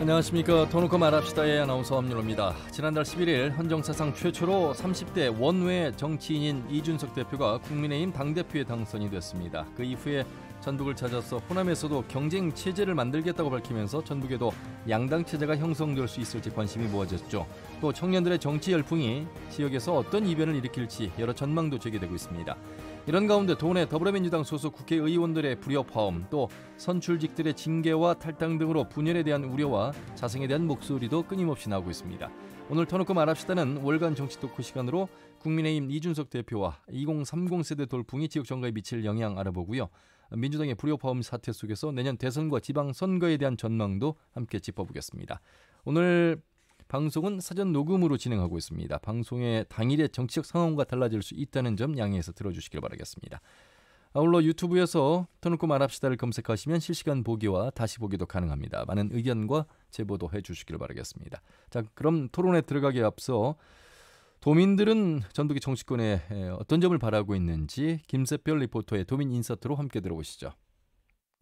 안녕하십니까. 더 놓고 말합시다의 아나운서 엄윤호입니다. 지난달 11일 헌정사상 최초로 30대 원외 정치인인 이준석 대표가 국민의힘 당대표에 당선이 됐습니다. 그 이후에 전북을 찾아서 호남에서도 경쟁 체제를 만들겠다고 밝히면서 전북에도 양당 체제가 형성될 수 있을지 관심이 모아졌죠. 또 청년들의 정치 열풍이 지역에서 어떤 이변을 일으킬지 여러 전망도 제기되고 있습니다. 이런 가운데 도내 더불어민주당 소속 국회의원들의 불협화음, 또 선출직들의 징계와 탈당 등으로 분열에 대한 우려와 자성에 대한 목소리도 끊임없이 나오고 있습니다. 오늘 터놓고 말합시다는 월간 정치 토크 시간으로 국민의힘 이준석 대표와 2030 세대 돌풍이 지역 정가에 미칠 영향 알아보고요. 민주당의 불협화음 사태 속에서 내년 대선과 지방선거에 대한 전망도 함께 짚어보겠습니다. 오늘 방송은 사전 녹음으로 진행하고 있습니다. 방송의 당일의 정치적 상황과 달라질 수 있다는 점 양해해서 들어주시길 바라겠습니다. 아울러 유튜브에서 터놓고 말합시다를 검색하시면 실시간 보기와 다시 보기도 가능합니다. 많은 의견과 제보도 해주시길 바라겠습니다. 자, 그럼 토론에 들어가기에 앞서 도민들은 전북의 정치권에 어떤 점을 바라고 있는지 김세별 리포터의 도민 인사트로 함께 들어보시죠.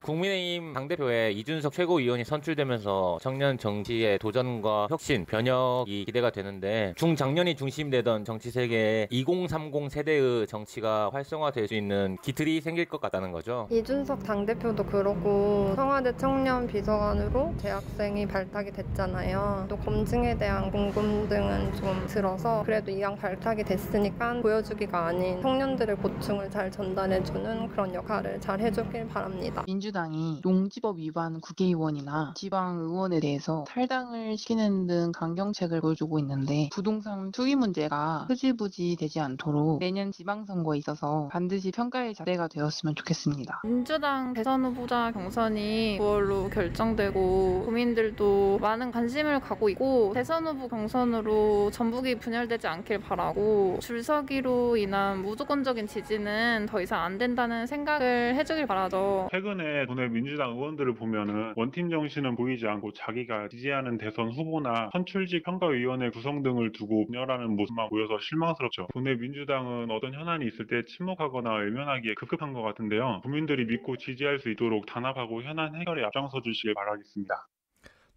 국민의힘 당대표에 이준석 최고위원이 선출되면서 청년 정치의 도전과 혁신, 변혁이 기대가 되는데 중장년이 중심되던 정치 세계에 2030 세대의 정치가 활성화될 수 있는 기틀이 생길 것 같다는 거죠. 이준석 당대표도 그러고 청와대 청년 비서관으로 재학생이 발탁이 됐잖아요. 또 검증에 대한 궁금증은 좀 들어서 그래도 이왕 발탁이 됐으니까 보여주기가 아닌 청년들의 고충을 잘 전달해주는 그런 역할을 잘 해주길 바랍니다. 민주당이 농지법 위반 국회의원이나 지방의원에 대해서 탈당을 시키는 등 강경책을 보여주고 있는데 부동산 투기 문제가 흐지부지 되지 않도록 내년 지방선거에 있어서 반드시 평가의 자세가 되었으면 좋겠습니다. 민주당 대선 후보자 경선이 9월로 결정되고 국민들도 많은 관심을 갖고 있고 대선 후보 경선으로 전북이 분열되지 않길 바라고 줄서기로 인한 무조건적인 지지는 더 이상 안 된다는 생각을 해주길 바라죠. 최근에 도내 민주당 의원들을 보면은 원팀 정신은 보이지 않고 자기가 지지하는 대선 후보나 선출직 평가위원회 구성 등을 두고 분열하는 모습만 보여서 실망스럽죠. 도내 민주당은 어떤 현안이 있을 때 침묵하거나 외면하기에 급급한 것 같은데요. 국민들이 믿고 지지할 수 있도록 단합하고 현안 해결에 앞장서 주시길 바라겠습니다.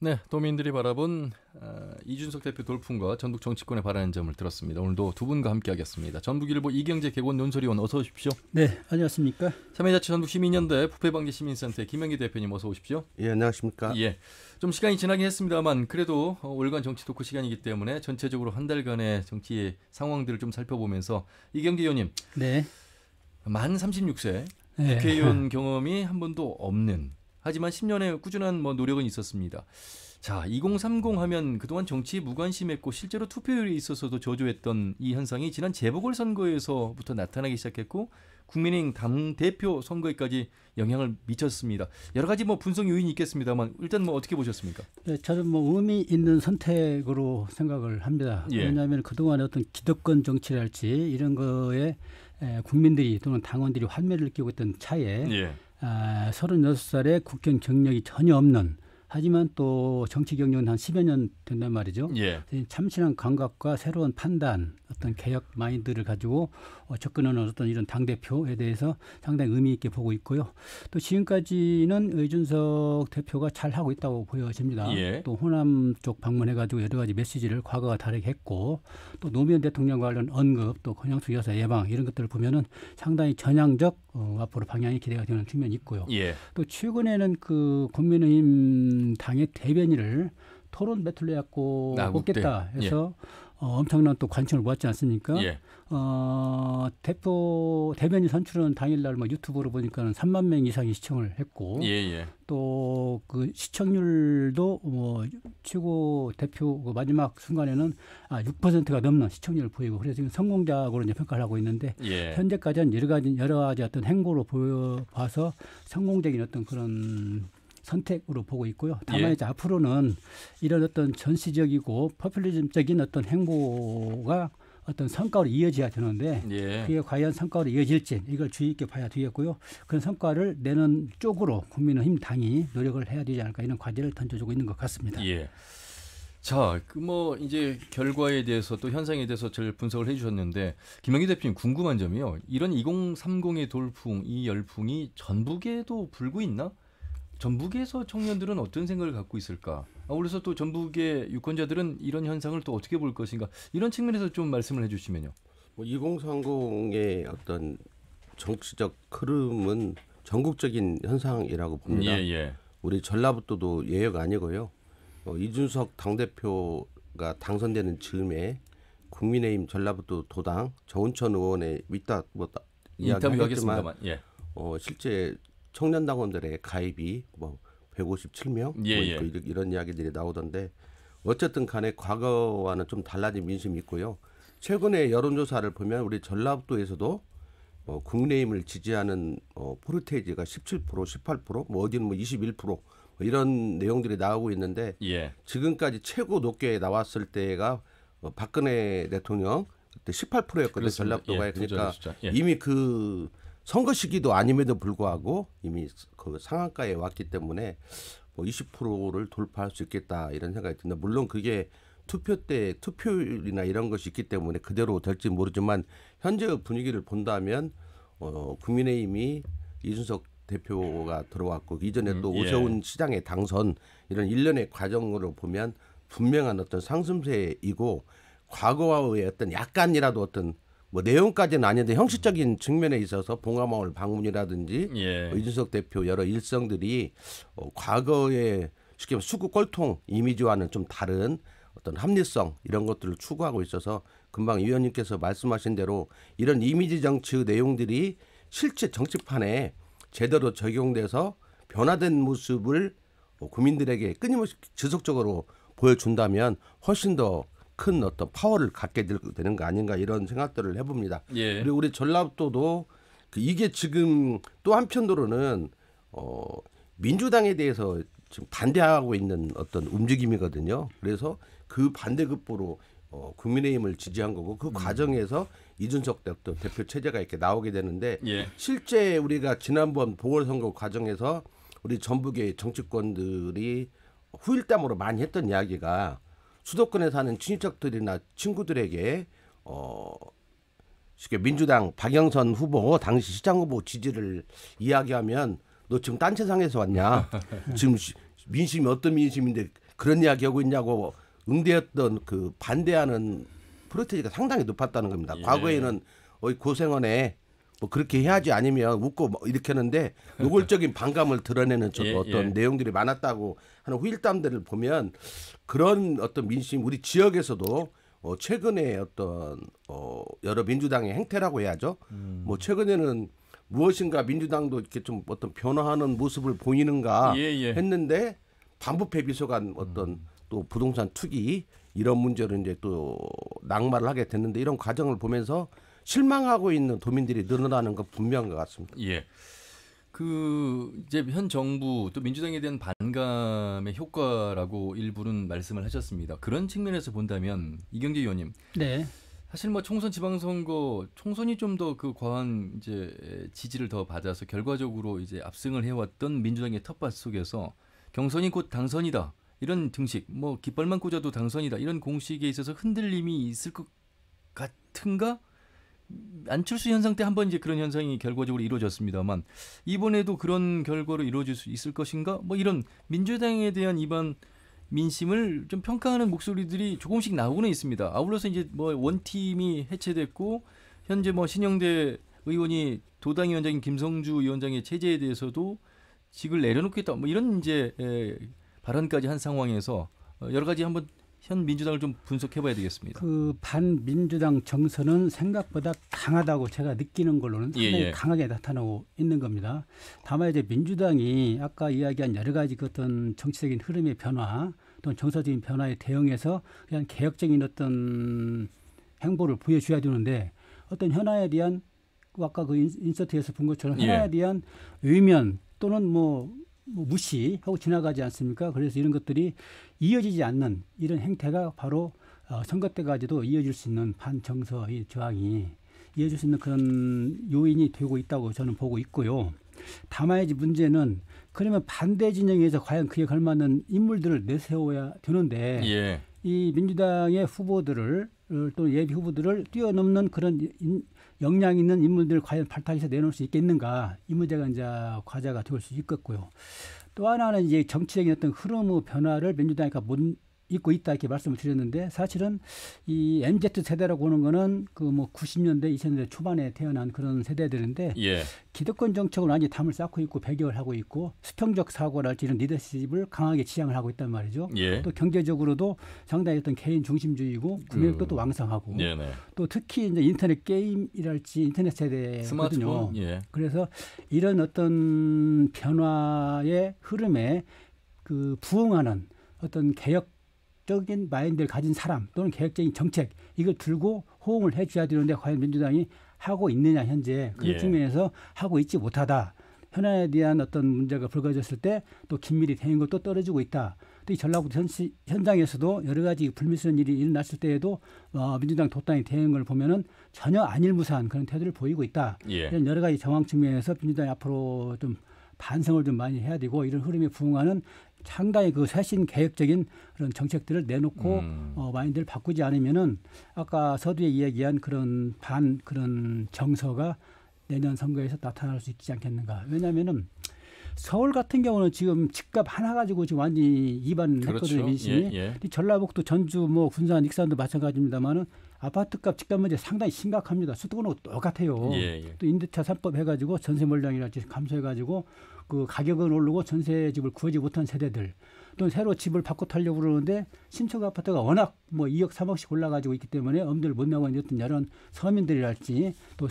네, 도민들이 바라본 이준석 대표 돌풍과 전북 정치권에 바라는 점을 들었습니다. 오늘도 두 분과 함께하겠습니다. 전북일보 이경재 개건 논설위원 어서 오십시오. 네, 안녕하십니까. 참여자치 전북시민연대 부패방지시민센터 김영기 대표님 어서 오십시오. 예, 안녕하십니까. 예, 좀 시간이 지나긴 했습니다만 그래도 월간 정치 토크 시간이기 때문에 전체적으로 한 달간의 정치 상황들을 좀 살펴보면서 이경재 의원님, 네, 만 36세 네. 국회의원 경험이 한 번도 없는 하지만 10년의 꾸준한 노력은 있었습니다. 자, 2030 하면 그동안 정치에 무관심했고 실제로 투표율에 있어서도 저조했던 이 현상이 지난 재보궐선거에서부터 나타나기 시작했고 국민의힘 당대표 선거에까지 영향을 미쳤습니다. 여러 가지 분석 요인이 있겠습니다만 일단 어떻게 보셨습니까? 네, 저는 의미 있는 선택으로 생각을 합니다. 예. 왜냐하면 그동안 어떤 기득권 정치랄지 이런 거에 국민들이 또는 당원들이 환멸을 느끼고 있던 차에 예. 36살의 국경 경력이 전혀 없는 하지만 또 정치 경력은 한 10여 년 된단 말이죠. 예. 참신한 감각과 새로운 판단, 어떤 개혁 마인드를 가지고 접근하는 어떤 이런 당대표에 대해서 상당히 의미 있게 보고 있고요. 또 지금까지는 이준석 대표가 잘 하고 있다고 보여집니다. 예. 또 호남 쪽 방문해가지고 여러 가지 메시지를 과거와 다르게 했고 또 노무현 대통령 관련 언급 또 권양수 여사 예방 이런 것들을 보면은 상당히 전향적 앞으로 방향이 기대가 되는 측면이 있고요. 예. 또 최근에는 그 국민의힘 당의 대변인을 토론 배틀로 해갖고 뽑겠다 해서 엄청난 또 관심을 모았지 않습니까? 예. 대변인 선출은 당일날 유튜브로 보니까는 3만 명 이상이 시청을 했고, 또 그 시청률도 최고 대표 그 마지막 순간에는 6%가 넘는 시청률을 보이고, 그래서 지금 성공작으로 이제 평가를 하고 있는데, 현재까지는 여러 가지 어떤 행보로 보여봐서 성공적인 어떤 그런 선택으로 보고 있고요. 다만 이제 앞으로는 이런 어떤 전시적이고 포퓰리즘적인 어떤 행보가 어떤 성과로 이어져야 되는데 그게 과연 성과로 이어질지 이걸 주의 있게 봐야 되겠고요. 그런 성과를 내는 쪽으로 국민의힘 당이 노력을 해야 되지 않을까 이런 과제를 던져주고 있는 것 같습니다. 예. 자, 이제 결과에 대해서 또 현상에 대해서 잘 분석을 해주셨는데 김영기 대표님 궁금한 점이요. 이런 2030의 돌풍, 이 열풍이 전북에도 불고 있나? 전북에서 청년들은 어떤 생각을 갖고 있을까? 아울러서 또 전북의 유권자들은 이런 현상을 또 어떻게 볼 것인가 이런 측면에서 좀 말씀을 해주시면요. 2030의 어떤 정치적 흐름은 전국적인 현상이라고 봅니다. 예. 우리 전라북도도 예외가 아니고요. 이준석 당대표가 당선되는 즈음에 국민의힘 전라북도 도당 정운천 의원의 이따 이야기하겠지만 실제 청년당원들의 가입이 157명 이런 이야기들이 나오던데 어쨌든 간에 과거와는 좀 달라진 민심이 있고요. 최근에 여론조사를 보면 우리 전라북도에서도 국민의힘을 지지하는 포르테이지가 17%, 18%, 어디는 21% 이런 내용들이 나오고 있는데 지금까지 최고 높게 나왔을 때가 박근혜 대통령 그때 18%였거든요. 전라북도가. 그러니까 이미 그 선거 시기도 아님에도 불구하고 이미 그 상한가에 왔기 때문에 20%를 돌파할 수 있겠다 이런 생각이 듭니다. 물론 그게 투표 때 투표율이나 이런 것이 있기 때문에 그대로 될지 모르지만 현재 분위기를 본다면 국민의힘이 이준석 대표가 들어왔고 이전에 또 오세훈 시장의 당선 이런 일련의 과정으로 보면 분명한 어떤 상승세이고 과거와의 어떤 약간이라도 어떤 내용까지는 아닌데 형식적인 측면에 있어서 봉화마을 방문이라든지 이준석 대표 여러 일성들이 과거의 쉽게 말하면 수구 꼴통 이미지와는 좀 다른 어떤 합리성 이런 것들을 추구하고 있어서 금방 위원님께서 말씀하신 대로 이런 이미지 정치 내용들이 실제 정치판에 제대로 적용돼서 변화된 모습을 국민들에게 끊임없이 지속적으로 보여준다면 훨씬 더 큰 어떤 파워를 갖게 되는 거 아닌가 이런 생각들을 해봅니다. 그리고 우리 전라북도도 이게 지금 또 한편으로는 민주당에 대해서 지금 반대하고 있는 어떤 움직임이거든요. 그래서 그 반대급부로 국민의힘을 지지한 거고 그 과정에서 이준석 대표 체제가 이렇게 나오게 되는데 실제 우리가 지난번 보궐선거 과정에서 우리 전북의 정치권들이 후일담으로 많이 했던 이야기가 수도권에 사는 친인척들이나 친구들에게 쉽게 민주당 박영선 후보 당시 시장 후보 지지를 이야기하면 너 지금 딴 세상에서 왔냐? 지금 민심이 어떤 민심인데 그런 이야기하고 있냐고 응대했던 그 반대하는 프로테이지가 상당히 높았다는 겁니다. 과거에는 고생하네 그렇게 해야지 아니면 웃고 이렇게 하는데 노골적인 반감을 드러내는 어떤 내용들이 많았다고 하는 후일담들을 보면 그런 어떤 민심 우리 지역에서도 최근에 어떤 여러 민주당의 행태라고 해야죠. 최근에는 무엇인가 민주당도 이렇게 좀 어떤 변화하는 모습을 보이는가 했는데 반부패 비서관 어떤 또 부동산 투기 이런 문제로 이제 또 낙마를 하게 됐는데 이런 과정을 보면서 실망하고 있는 도민들이 늘어나는 건 분명한 것 같습니다. 이제 현 정부 또 민주당에 대한 반감의 효과라고 일부는 말씀을 하셨습니다. 그런 측면에서 본다면 이경재 의원님, 사실 총선 지방선거 총선이 좀 더 그 과한 이제 지지를 더 받아서 결과적으로 이제 압승을 해왔던 민주당의 텃밭 속에서 경선이 곧 당선이다 이런 등식, 깃발만 꽂아도 당선이다 이런 공식에 있어서 흔들림이 있을 것 같은가? 안철수 현상 때 한번 이제 그런 현상이 결과적으로 이루어졌습니다만 이번에도 그런 결과로 이루어질 수 있을 것인가? 이런 민주당에 대한 이번 민심을 좀 평가하는 목소리들이 조금씩 나오고는 있습니다. 아울러서 이제 원팀이 해체됐고 현재 신영대 의원이 도당위원장인 김성주 위원장의 체제에 대해서도 직을 내려놓겠다 이런 이제 발언까지 한 상황에서 여러 가지 한번 현 민주당을 좀 분석해봐야 되겠습니다. 그 반민주당 정서는 생각보다 강하다고 제가 느끼는 걸로는 상당히 강하게 나타나고 있는 겁니다. 다만 이제 민주당이 아까 이야기한 여러 가지 어떤 정치적인 흐름의 변화 또는 정서적인 변화에 대응해서 그냥 개혁적인 어떤 행보를 보여줘야 되는데 어떤 현안에 대한 아까 그 인서트에서 본 것처럼 현안에 대한 외면 또는 무시하고 지나가지 않습니까? 그래서 이런 것들이 이어지지 않는 이런 행태가 바로 선거 때까지도 이어질 수 있는 반정서의 저항이 이어질 수 있는 그런 요인이 되고 있다고 저는 보고 있고요. 다만 이제 문제는 그러면 반대 진영에서 과연 그에 걸맞는 인물들을 내세워야 되는데 이 민주당의 후보들을 또 예비 후보들을 뛰어넘는 그런 역량 있는 인물들을 과연 발탁해서 내놓을 수 있겠는가 이 문제가 이제 과제가 될 수 있겠고요. 또 하나는 이제 정치적인 어떤 흐름의 변화를 민주당이 못 있고 있다 이렇게 말씀을 드렸는데 사실은 이 MZ 세대라고 하는 거는 그 뭐 90년대 2000년대 초반에 태어난 그런 세대들인데 예. 기득권 정책을 완전히 담을 쌓고 있고 배격을 하고 있고 수평적 사고랄지 이런 리더십을 강하게 지향을 하고 있단 말이죠. 예. 또 경제적으로도 상당히 어떤 개인 중심주의고 구매력도 또 왕성하고 또 특히 이제 인터넷 게임이랄지 인터넷 세대거든요. 스마트폰. 예. 그래서 이런 어떤 변화의 흐름에 그 부응하는 어떤 개혁적인 마인드를 가진 사람 또는 개혁적인 정책 이걸 들고 호응을 해줘야 되는데 과연 민주당이 하고 있느냐 현재 그 측면에서 하고 있지 못하다. 현안에 대한 어떤 문제가 불거졌을 때 또 긴밀히 대응을 또 떨어지고 있다. 또 이 전라북도 현장에서도 여러 가지 불미스러운 일이 일어났을 때에도 민주당 독단의 대응을 보면은 전혀 안일무사한 그런 태도를 보이고 있다. 이런 여러 가지 정황 측면에서 민주당이 앞으로 좀 반성을 좀 많이 해야 되고 이런 흐름에 부응하는 상당히 그 쇄신 개혁적인 그런 정책들을 내놓고 마인드를 바꾸지 않으면은 아까 서두에 이야기한 그런 그런 정서가 내년 선거에서 나타날 수 있지 않겠는가. 왜냐하면은 서울 같은 경우는 지금 집값 하나 가지고 지금 완전히 이반했거든요. 그렇죠. 민심이. 전라북도, 전주, 뭐 군산, 익산도 마찬가지입니다만은 아파트값 집값 문제 상당히 심각합니다. 수도권은 똑같아요. 또 임대차 3법 해가지고 전세 물량이랄지 감소해가지고 그 가격은 오르고 전세 집을 구하지 못한 세대들 또 새로 집을 바꿔 타려고 그러는데 신축 아파트가 워낙 뭐 2억 3억씩 올라가지고 있기 때문에 엄두를 못 나고 있는 이런 서민들이랄지 또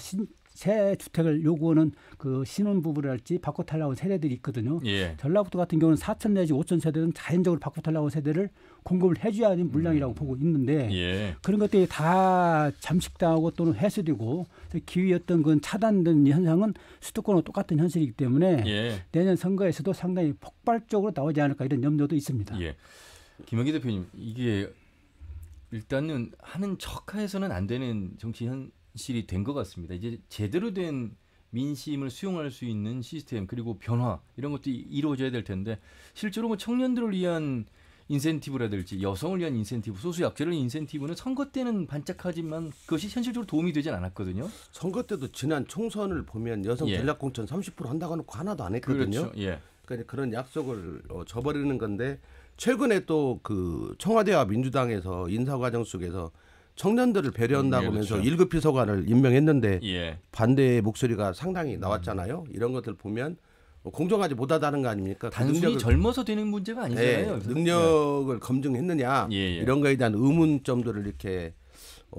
새 주택을 요구하는 그 신혼부부랄지 바꿔 타려고 세대들이 있거든요. 전라북도 같은 경우는 4천 내지 5천 세대는 자연적으로 바꿔 타려고 세대를 공급을 해줘야 하는 물량이라고 보고 있는데 그런 것들이 다 잠식당하고 또는 해소되고 기후의 어떤 그 차단된 현상은 수도권과 똑같은 현실이기 때문에 내년 선거에서도 상당히 폭발적으로 나오지 않을까 이런 염려도 있습니다. 김영기 대표님 이게 일단은 하는 척해서는 안 되는 정치 현실이 된 것 같습니다. 이제 제대로 된 민심을 수용할 수 있는 시스템 그리고 변화 이런 것도 이루어져야 될 텐데 실제로 뭐 청년들을 위한 인센티브라든지 여성을 위한 인센티브, 소수약자를 위한 인센티브는 선거 때는 반짝하지만 그것이 현실적으로 도움이 되진 않았거든요. 선거 때도 지난 총선을 보면 여성 전략공천 30% 한다고 해놓고 하나도 안 했거든요. 그러니까 그런 약속을 저버리는 건데 최근에 또 그 청와대와 민주당에서 인사과정 속에서 청년들을 배려한다고 하면서 1급 비서관을 임명했는데 반대의 목소리가 상당히 나왔잖아요. 이런 것들 보면 공정하지 못하다는 거 아닙니까? 단순히 젊어서 되는 문제가 아니잖아요. 능력을 검증했느냐 이런 거에 대한 의문점들을 이렇게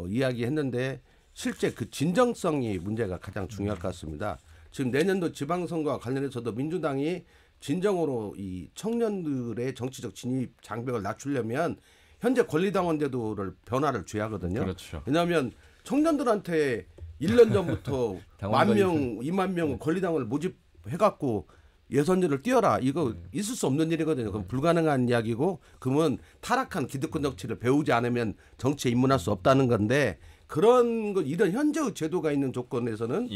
이야기했는데 실제 그 진정성이 문제가 가장 중요할 것 같습니다. 지금 내년도 지방선거와 관련해서도 민주당이 진정으로 이 청년들의 정치적 진입 장벽을 낮추려면 현재 권리당원제도를 변화를 줘야 하거든요. 왜냐하면 청년들한테 1년 전부터 10,000명, 2만 명 권리당원을 모집해갖고 예선제를 띄워라. 이거 있을 수 없는 일이거든요. 그럼 불가능한 이야기고 그러면 타락한 기득권 정치를 배우지 않으면 정치에 입문할 수 없다는 건데 그런 거 이런 현재의 제도가 있는 조건에서는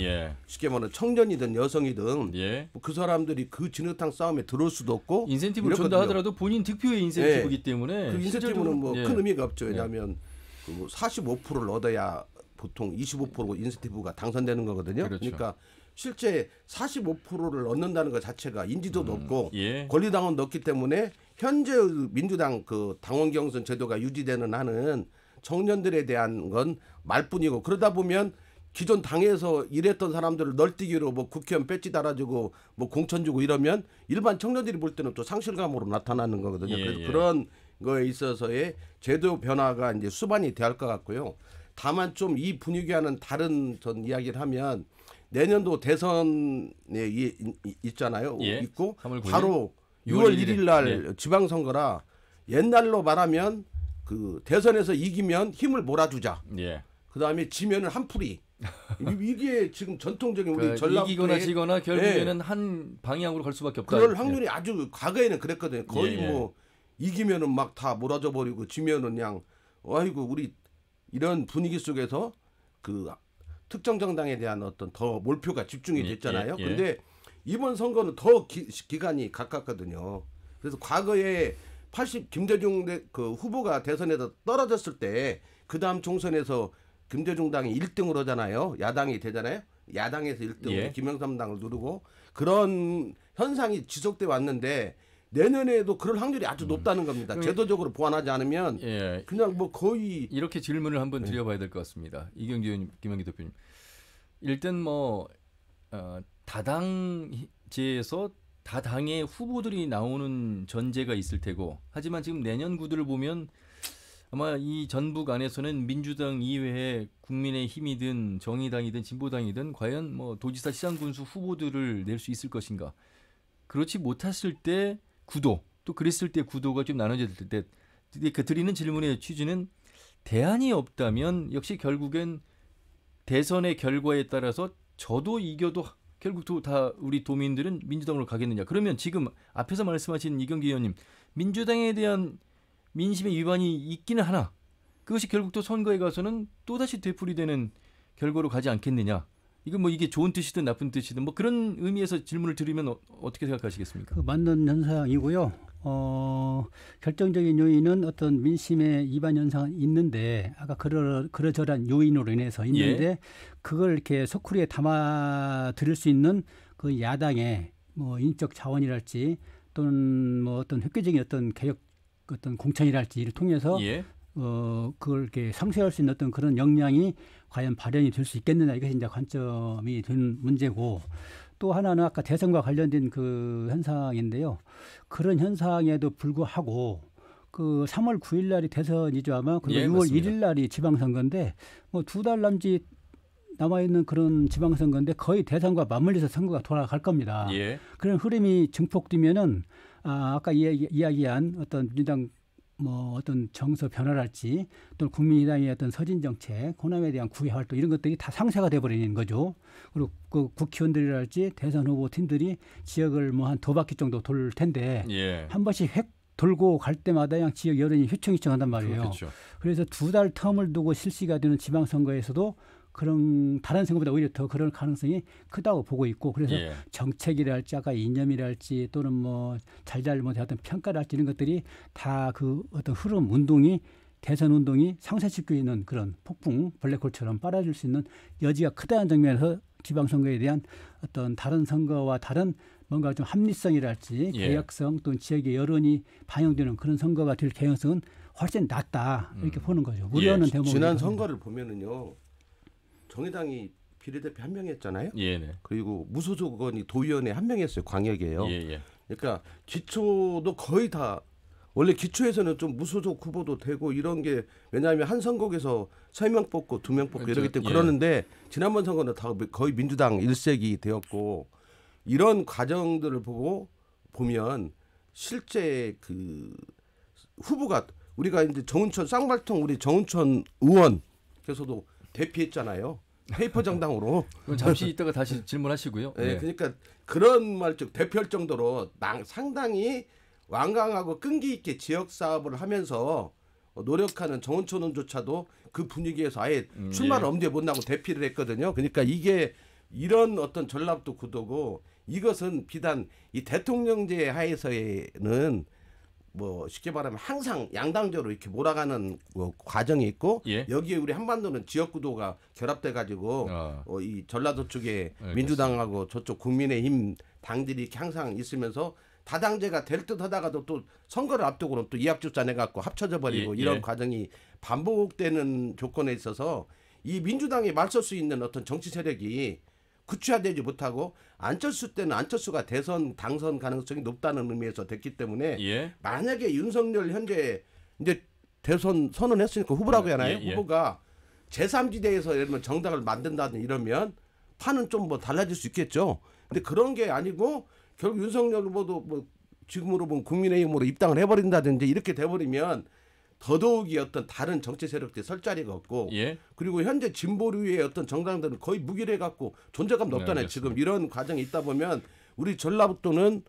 쉽게 말하면 청년이든 여성이든 그 사람들이 그 진흙탕 싸움에 들어올 수도 없고 인센티브를 준다 하더라도 본인 득표의 인센티브이기 때문에 그 인센티브는 뭐 큰 의미가 없죠. 왜냐하면 그 45%를 얻어야 보통 25% 인센티브가 당선되는 거거든요. 그러니까 실제 45%를 얻는다는 것 자체가 인지도도 없고 권리당원도 없기 때문에 현재 민주당 그 당원 경선 제도가 유지되는 한은 청년들에 대한 건 말뿐이고 그러다 보면 기존 당에서 일했던 사람들을 널뛰기로 뭐 국회의원 배지 달아주고 뭐 공천 주고 이러면 일반 청년들이 볼 때는 또 상실감으로 나타나는 거거든요. 그래서 그런 거에 있어서의 제도 변화가 이제 수반이 돼야 할 것 같고요. 다만 좀 이 분위기와는 다른 전 이야기를 하면 내년도 대선에 있잖아요. 있고 바로 6월 1일 날 지방선거라 옛날로 말하면 그 대선에서 이기면 힘을 몰아주자. 그다음에 지면은 한풀이. 이게 지금 전통적인 우리 전라북도에 이기거나 지거나 결국에는 한 방향으로 갈 수밖에 없다. 그럴 확률이 아주 과거에는 그랬거든요. 거의 뭐 이기면은 막 다 몰아줘 버리고 지면은 그냥 아이고 우리 이런 분위기 속에서 그 특정 정당에 대한 어떤 더 몰표가 집중이 됐잖아요. 그런데 이번 선거는 더 기간이 가깝거든요. 그래서 과거에 김대중 그 후보가 대선에서 떨어졌을 때 그 다음 총선에서 김대중 당이 1등을 하잖아요. 야당이 되잖아요. 야당에서 1등으로 김영삼당을 누르고 그런 현상이 지속돼 왔는데 내년에도 그럴 확률이 아주 높다는 겁니다. 제도적으로 보완하지 않으면 그냥 뭐 거의 이렇게 질문을 한번 드려봐야 될 것 같습니다. 이경규 의원님, 김영기 대표님. 일단 뭐 다당제에서 다당의 후보들이 나오는 전제가 있을 테고 하지만 지금 내년 구도를 보면 아마 이 전북 안에서는 민주당 이외에 국민의힘이든 정의당이든 진보당이든 과연 뭐 도지사 시장군수 후보들을 낼 수 있을 것인가. 그렇지 못했을 때 구도 또 그랬을 때 구도가 좀 나눠질 때 그 드리는 질문의 취지는 대안이 없다면 역시 결국엔 대선의 결과에 따라서 저도 이겨도 결국 다 우리 도민들은 민주당으로 가겠느냐. 그러면 지금 앞에서 말씀하신 이경기 의원님 민주당에 대한 민심의 위반이 있기는 하나 그것이 결국 또 선거에 가서는 또다시 되풀이되는 결과로 가지 않겠느냐. 이건 뭐 이게 좋은 뜻이든 나쁜 뜻이든 뭐 그런 의미에서 질문을 드리면 어떻게 생각하시겠습니까? 맞는 현상이고요. 결정적인 요인은 어떤 민심의 위반 현상은 있는데 아까 그러저러한 요인으로 인해서 있는데 그걸 이렇게 소쿠리에 담아 드릴 수 있는 그 야당의 뭐 인적 자원이랄지 또는 뭐 어떤 획기적인 어떤 개혁 어떤 공천이랄지를 통해서 그걸 이렇게 상쇄할 수 있는 어떤 그런 역량이 과연 발현이 될 수 있겠느냐 이것이 이제 관점이 된 문제고 또 하나는 아까 대선과 관련된 그 현상인데요. 그런 현상에도 불구하고 그 3월 9일 날이 대선이죠 아마 그리고 6월 맞습니다. 1일 날이 지방선거인데 뭐 2달 남짓 남아있는 그런 지방선거인데 거의 대선과 맞물려서 선거가 돌아갈 겁니다. 그런 흐름이 증폭되면은 아까 이야기한 어떤 민주당 뭐 어떤 정서 변화랄지 또 국민의당의 어떤 서진 정책, 호남에 대한 구애 활동 이런 것들이 다 상쇄가 돼버리는 거죠. 그리고 그 국회의원들이랄지 대선 후보 팀들이 지역을 뭐 한 2바퀴 정도 돌 텐데 한 번씩 획 돌고 갈 때마다 그냥 지역 여론이 휘청휘청한단 말이에요. 그렇겠죠. 그래서 2달 텀을 두고 실시가 되는 지방선거에서도 그런 다른 선거보다 오히려 더 그럴 가능성이 크다고 보고 있고 그래서 정책이랄지 아까 이념이랄지 또는 뭐 잘잘못의 어떤 평가랄지 이런 것들이 다 그 어떤 흐름 운동이 대선 운동이 상쇄시키고 있는 그런 폭풍 블랙홀처럼 빨아줄 수 있는 여지가 크다는 측면에서 지방선거에 대한 어떤 다른 선거와 다른 뭔가 좀 합리성이랄지 개혁성 또는 지역의 여론이 반영되는 그런 선거가 될 개연성은 훨씬 낮다 이렇게 보는 거죠. 우려하는 대목이 지난 선거를 보면은요. 정의당이 비례대표 한 명이었잖아요. 그리고 무소속 의원이 도의원에 한 명이었어요. 광역이에요. 그러니까 기초도 거의 다 원래 기초에서는 좀 무소속 후보도 되고 이런 게 왜냐하면 한 선거에서 3명 뽑고 2명 뽑고 이러기 때문에 그러는데 지난번 선거는 다 거의 민주당 일색이 되었고 이런 과정들을 보면 실제 그 후보가 우리가 이제 정운천 쌍발통 우리 정운천 의원께서도 대피했잖아요. 페이퍼 정당으로. 잠시 있다가 다시 질문하시고요. 그러니까 그런 말적 대표할 정도로 상당히 완강하고 끈기 있게 지역 사업을 하면서 노력하는 정운천 의원조차도 그 분위기에서 아예 출마를 엄두에 못 나고 대피를 했거든요. 그러니까 이게 이런 어떤 전략도 구도고 이것은 비단 이 대통령제 하에서는 뭐 쉽게 말하면 항상 양당적으로 이렇게 몰아가는 뭐 과정이 있고 여기에 우리 한반도는 지역 구도가 결합돼 가지고 이 전라도 쪽에 민주당하고 저쪽 국민의힘 당들이 이렇게 항상 있으면서 다당제가 될 듯 하다가도 또 선거를 앞두고는 또 이합집산 해갖고 합쳐져 버리고 이런 과정이 반복되는 조건에 있어서 이 민주당에 맞설 수 있는 어떤 정치 세력이 구체화되지 못하고 안철수 때는 안철수가 대선 당선 가능성이 높다는 의미에서 됐기 때문에 만약에 윤석열 현재 이제 대선 선언했으니까 후보라고 하나요? 후보가 제3지대에서 예를 들면 정당을 만든다든 이러면 판은 좀 뭐 달라질 수 있겠죠. 근데 그런 게 아니고 결국 윤석열 후보도 뭐 지금으로 보면 국민의힘으로 입당을 해버린다든지 이렇게 돼버리면 더더욱이 어떤 다른 정치 세력들이 설 자리가 없고 그리고 현재 진보류의 어떤 정당들은 거의 무기를 해갖고 존재감도 없잖아요. 지금 이런 과정이 있다 보면 우리 전라북도는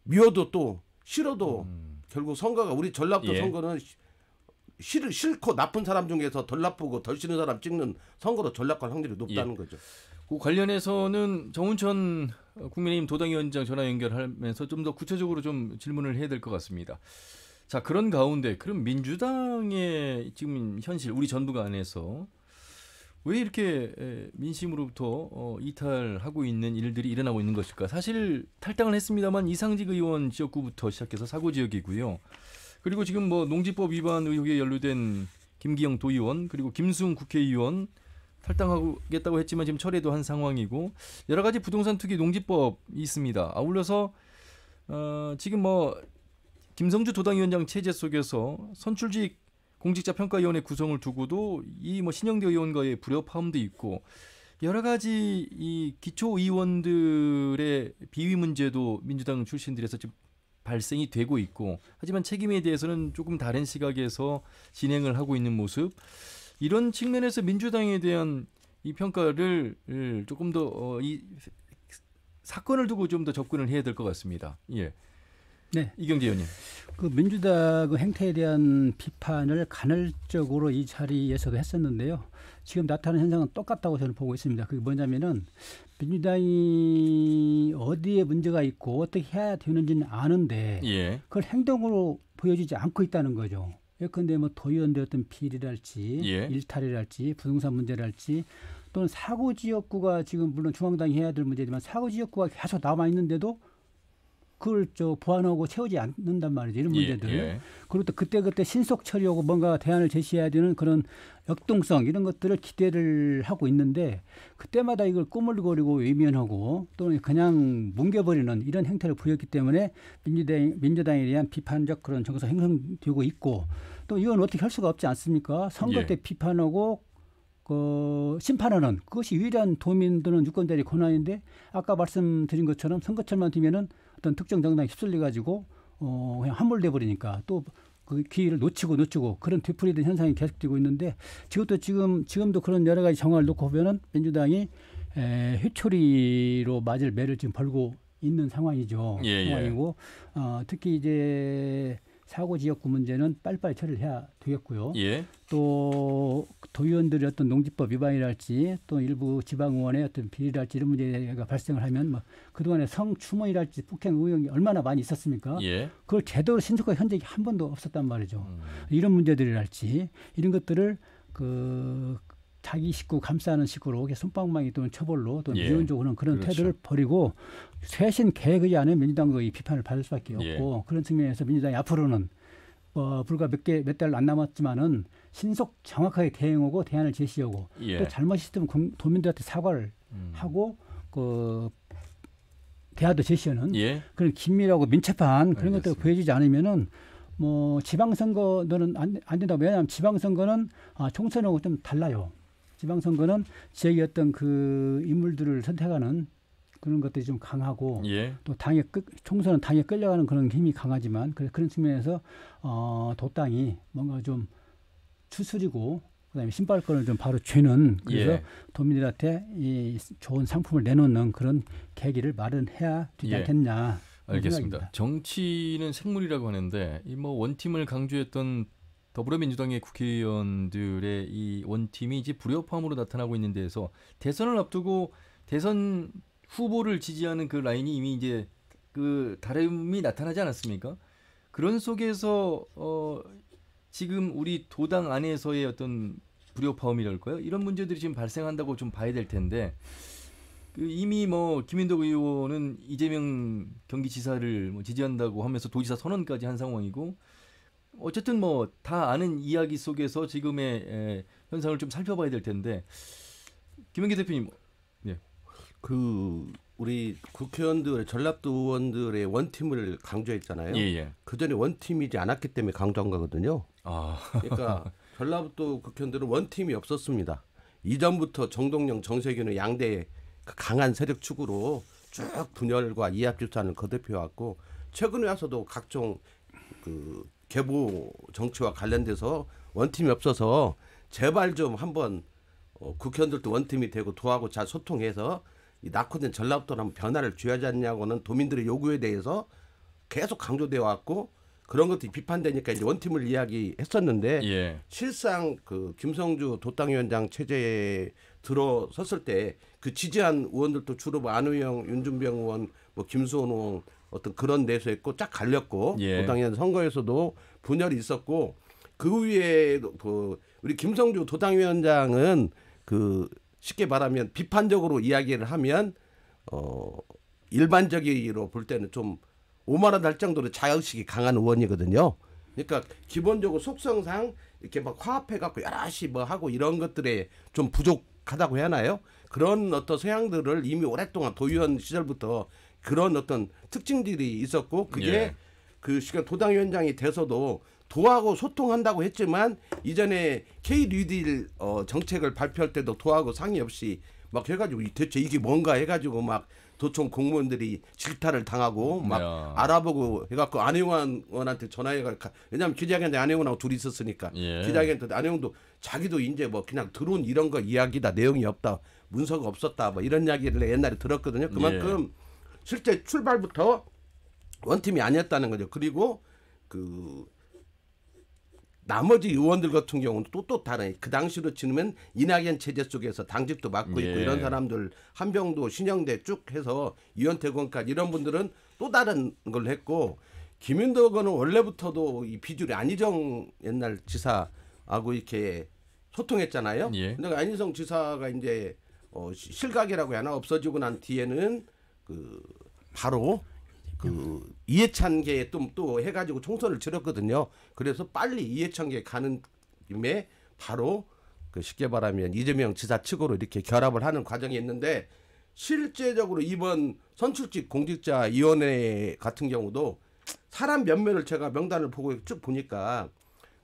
미워도 또 싫어도 결국 선거가 우리 전라북도 선거는 싫고 나쁜 사람 중에서 덜 나쁘고 덜 싫은 사람 찍는 선거로 전락할 확률이 높다는 거죠. 그 관련해서는 정운천 국민의힘 도당위원장 전화 연결하면서 좀 더 구체적으로 좀 질문을 해야 될 것 같습니다. 자, 그런 가운데 그럼 민주당의 지금 현실 우리 전북 안에서 왜 이렇게 민심으로부터 이탈하고 있는 일들이 일어나고 있는 것일까? 사실 탈당을 했습니다만 이상직 의원 지역구부터 시작해서 사고 지역이고요. 그리고 지금 뭐 농지법 위반 의혹에 연루된 김기영 도의원 그리고 김수웅 국회의원 탈당하겠다고 했지만 지금 철회도 한 상황이고 여러 가지 부동산 투기 농지법이 있습니다. 아울러서 지금 뭐 김성주 도당위원장 체제 속에서 선출직 공직자평가위원회 구성을 두고도 이 뭐 신영대 의원과의 불협화음도 있고 여러 가지 이 기초의원들의 비위 문제도 민주당 출신들에서 지금 발생이 되고 있고 하지만 책임에 대해서는 조금 다른 시각에서 진행을 하고 있는 모습 이런 측면에서 민주당에 대한 이 평가를 조금 더 이 사건을 두고 좀 더 접근을 해야 될 것 같습니다. 예. 네, 이경재 의원님. 그 민주당 그 행태에 대한 비판을 간헐적으로 이 자리에서도 했었는데요. 지금 나타나는 현상은 똑같다고 저는 보고 있습니다. 그게 뭐냐면은 민주당이 어디에 문제가 있고 어떻게 해야 되는지는 아는데 예. 그걸 행동으로 보여주지 않고 있다는 거죠. 예컨대 뭐 도의원들 어떤 비리랄지 예. 일탈이랄지 부동산 문제랄지 또는 사고 지역구가 지금 물론 중앙당이 해야 될 문제지만 사고 지역구가 계속 남아 있는데도 그걸 보완하고 채우지 않는단 말이죠. 이런 문제들. 예. 그리고 또 그때 신속 처리하고 뭔가 대안을 제시해야 되는 그런 역동성 이런 것들을 기대를 하고 있는데 그때마다 이걸 꾸물거리고 외면하고 또는 그냥 뭉개버리는 이런 행태를 보였기 때문에 민주당에 대한 비판적 그런 정서 형성되고 있고 또 이건 어떻게 할 수가 없지 않습니까? 선거 때 비판하고 심판하는 그것이 유일한 도민들은 유권자의 권한인데 아까 말씀드린 것처럼 선거철만 되면은 어떤 특정 정당에 휩쓸려 가지고 그냥 함몰돼 버리니까 또 그 기회를 놓치고 그런 되풀이된 현상이 계속되고 있는데 지금도 그런 여러 가지 정황을 놓고 보면은 민주당이 회초리로 맞을 매를 지금 벌고 있는 상황이죠. 상황이고 특히 이제 사고 지역구 문제는 빨리빨리 처리를 해야 되겠고요. 예. 또 도의원들의 어떤 농지법 위반이랄지 또 일부 지방의원의 어떤 비리랄지 이런 문제가 발생을 하면 뭐 그동안에 성추모이랄지 폭행 의혹이 얼마나 많이 있었습니까? 예. 그걸 제대로 신속하게 한 적이 한 번도 없었단 말이죠. 이런 문제들이랄지 이런 것들을 자기 식구 감싸는 식으로 솜방망이 또는 처벌로 또는 미온적으로는 그런 그렇죠. 태도를 버리고 쇄신 계획이 안에 민주당의 비판을 받을 수밖에 없고 그런 측면에서 민주당이 앞으로는 불과 몇 달 안 남았지만은 신속 정확하게 대응하고 대안을 제시하고 또 잘못이 있으면 도민들한테 사과를 하고 대안도 제시하는 그런 긴밀하고 민첩한 그런 것들을 보여주지 않으면은 뭐 지방선거는 안 된다고. 왜냐하면 지방선거는 총선하고 좀 달라요. 지방선거는 지역의 어떤 그 인물들을 선택하는 그런 것들이 좀 강하고 또 총선은 당에 끌려가는 그런 힘이 강하지만 그런 측면에서 도당이 뭔가 좀 추스리고 그다음에 신발권을 좀 바로 쥐는 그래서 도민들한테 이 좋은 상품을 내놓는 그런 계기를 마련해야 되지 않겠냐. 알겠습니다. 생각입니다. 정치는 생물이라고 하는데 이 뭐 원팀을 강조했던 더불어민주당의 국회의원들의 이 원팀이 이제 불협화음으로 나타나고 있는 데에서 대선을 앞두고 대선 후보를 지지하는 그 라인이 이미 이제 그 다름이 나타나지 않았습니까? 그런 속에서 지금 우리 도당 안에서의 어떤 불협화음이랄까요? 이런 문제들이 지금 발생한다고 좀 봐야 될 텐데 이미 뭐 김인덕 의원은 이재명 경기지사를 뭐 지지한다고 하면서 도지사 선언까지 한 상황이고 어쨌든 뭐 다 아는 이야기 속에서 지금의 현상을 좀 살펴봐야 될 텐데 김영기 대표님, 우리 국회의원들, 전라도 의원들의 원팀을 강조했잖아요. 그 전에 원팀이지 않았기 때문에 강조한 거거든요. 그러니까 전라도 국회의원들은 원팀이 없었습니다. 이전부터 정동영, 정세균의 양대 강한 세력 축으로 쭉 분열과 이합 집산을 거듭해왔고 최근에 와서도 각종 계보 정치와 관련돼서 원팀이 없어서 제발 좀 한번 국회의원들도 원팀이 되고 도하고 잘 소통해서 이 낙후된 전라도로 한번 변화를 줘야지 않냐고는 도민들의 요구에 대해서 계속 강조되어 왔고 그런 것들이 비판되니까 이제 원팀을 이야기했었는데 실상 그 김성주 도당위원장 체제에 들어섰을 때 그 지지한 의원들도 주로 뭐 안우영, 윤준병 의원, 뭐 김수원 의원 어떤 그런 내수했고 쫙 갈렸고 도당위원 선거에서도 분열이 있었고 그 위에 우리 김성주 도당위원장은 그 쉽게 말하면 비판적으로 이야기를 하면 일반적으로 볼 때는 좀 오만할 정도로 자의식이 강한 의원이거든요. 그러니까 기본적으로 속성상 이렇게 막 화합해갖고 여럿이 뭐 하고 이런 것들에 좀 부족하다고 해야 하나요? 그런 어떤 성향들을 이미 오랫동안 도의원 시절부터 그런 어떤 특징들이 있었고 그게 예. 그 시간 도당위원장이 돼서도 도하고 소통한다고 했지만 이전에 K-뉴딜 정책을 발표할 때도 도하고 상의 없이 막 해가지고 대체 이게 뭔가 해가지고 막 도청 공무원들이 질타를 당하고 막 알아보고 해갖고 안혜영 의원한테 전화해가 왜냐하면 기자회견에 안혜영하고 둘이 있었으니까 기자회견 때 안혜영도 자기도 이제 뭐 그냥 들어온 이런 거 이야기다 내용이 없다 문서가 없었다 뭐 이런 이야기를 옛날에 들었거든요. 그만큼 실제 출발부터 원팀이 아니었다는 거죠. 그리고 그 나머지 의원들 같은 경우는 또 다른 그 당시로 치면 이낙연 체제 속에서 당직도 맡고 있고 이런 사람들 한병도 신영대 쭉 해서 이현태 의원까지 이런 분들은 또 다른 걸 했고 김윤덕 의원은 원래부터도 이 비주류 안희정 옛날 지사하고 이렇게 소통했잖아요. 근데 안희정 지사가 이제 실각이라고 하나 없어지고 난 뒤에는 그 바로 그 이해찬계 또 해가지고 총선을 치렀거든요. 그래서 빨리 이해찬계 가는 김에 바로 그 쉽게 말하면 이재명 지사 측으로 이렇게 결합을 하는 과정이 있는데 실제적으로 이번 선출직 공직자위원회 같은 경우도 사람 몇몇을 제가 명단을 보고 쭉 보니까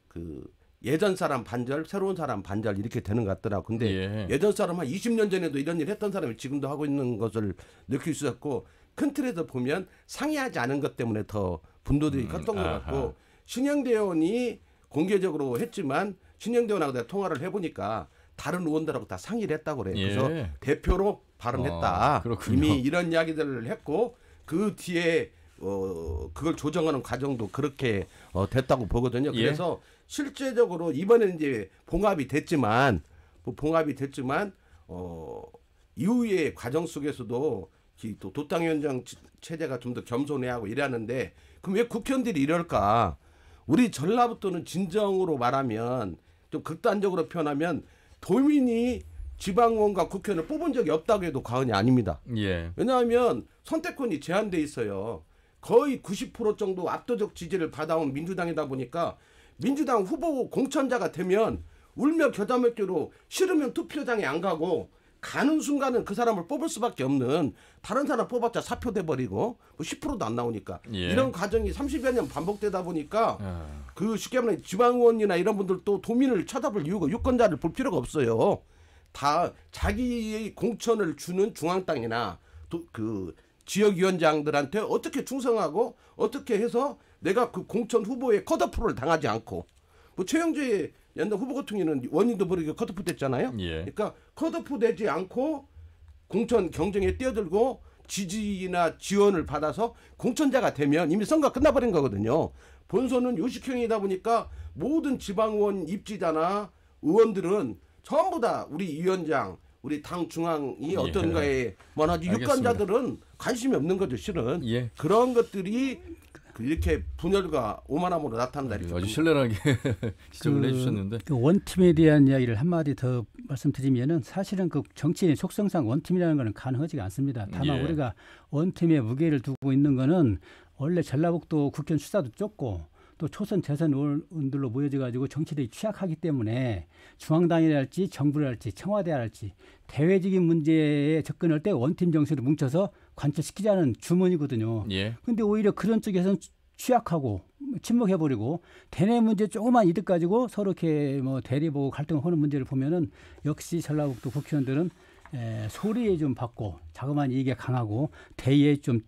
그 예전 사람 반절, 새로운 사람 반절 이렇게 되는 것 같더라고. 근데 예전 사람 한 20년 전에도 이런 일 했던 사람이 지금도 하고 있는 것을 느낄 수 있었고 큰 틀에서 보면 상의하지 않은 것 때문에 더 분노들이 컸던 것 같고 신영대 의원이 공개적으로 했지만 신영대 의원하고 내가 통화를 해보니까 다른 의원들하고 다 상의를 했다고 그래요. 그래서 대표로 발언했다. 이미 이런 이야기들을 했고 그 뒤에 그걸 조정하는 과정도 그렇게 됐다고 보거든요. 그래서 실제적으로 이번에 이제 봉합이 됐지만 이후의 과정 속에서도 또 도당위원장 체제가 좀 더 겸손해하고 이러는데 그럼 왜 국회의원들이 이럴까? 우리 전라북도는 진정으로 말하면 좀 극단적으로 표현하면 도민이 지방의원과 국회의원을 뽑은 적이 없다고 해도 과언이 아닙니다. 왜냐하면 선택권이 제한돼 있어요. 거의 90% 정도 압도적 지지를 받아온 민주당이다 보니까 민주당 후보 공천자가 되면 울며 겨자먹기로 싫으면 투표장에 안 가고 가는 순간은 그 사람을 뽑을 수밖에 없는 다른 사람 뽑았자 사표돼 버리고 10%도 안 나오니까 이런 과정이 30여 년 반복되다 보니까 그 쉽게 말하면 지방의원이나 이런 분들도 도민을 쳐다볼 이유가 유권자를 볼 필요가 없어요. 다 자기의 공천을 주는 중앙당이나 그 지역위원장들한테 어떻게 충성하고 어떻게 해서 내가 그 공천 후보의 컷오프를 당하지 않고 뭐 최영재 옛날 후보 같은 경우는 원인도 모르게 컷오프 됐잖아요. 그러니까 컷오프 되지 않고 공천 경쟁에 뛰어들고 지지나 지원을 받아서 공천자가 되면 이미 선거가 끝나버린 거거든요. 본선은 요식형이다 보니까 모든 지방의원 입지자나 의원들은 전부 다 우리 위원장, 우리 당 중앙이 어떤가에 원하지 유권자들은 관심이 없는 거죠. 실은 그런 것들이 이렇게 분열과 오만함으로 나타난다. 이렇게 아주 신랄하게 지적을 해주셨는데 그 원팀에 대한 이야기를 한마디 더 말씀드리면은 사실은 그 정치인의 속성상 원팀이라는 것은 가능하지가 않습니다. 다만 우리가 원팀의 무게를 두고 있는 것은 원래 전라북도 국회의원 수사도 좁고 또 초선 재선 의원들로 모여져 가지고 정치력이 취약하기 때문에 중앙당이랄지 정부랄지 청와대랄지 대외적인 문제에 접근할 때 원팀 정신으로 뭉쳐서 관철시키자는 주문이거든요. 그런데 오히려 그런 쪽에서는 취약하고 침묵해버리고 대내 문제 조그만 이득 가지고 서로 이렇게 뭐 대립하고 갈등하는 문제를 보면은 역시 전라북도 국회의원들은 소리에 좀 받고 자그마한 이익에 강하고 대의에 좀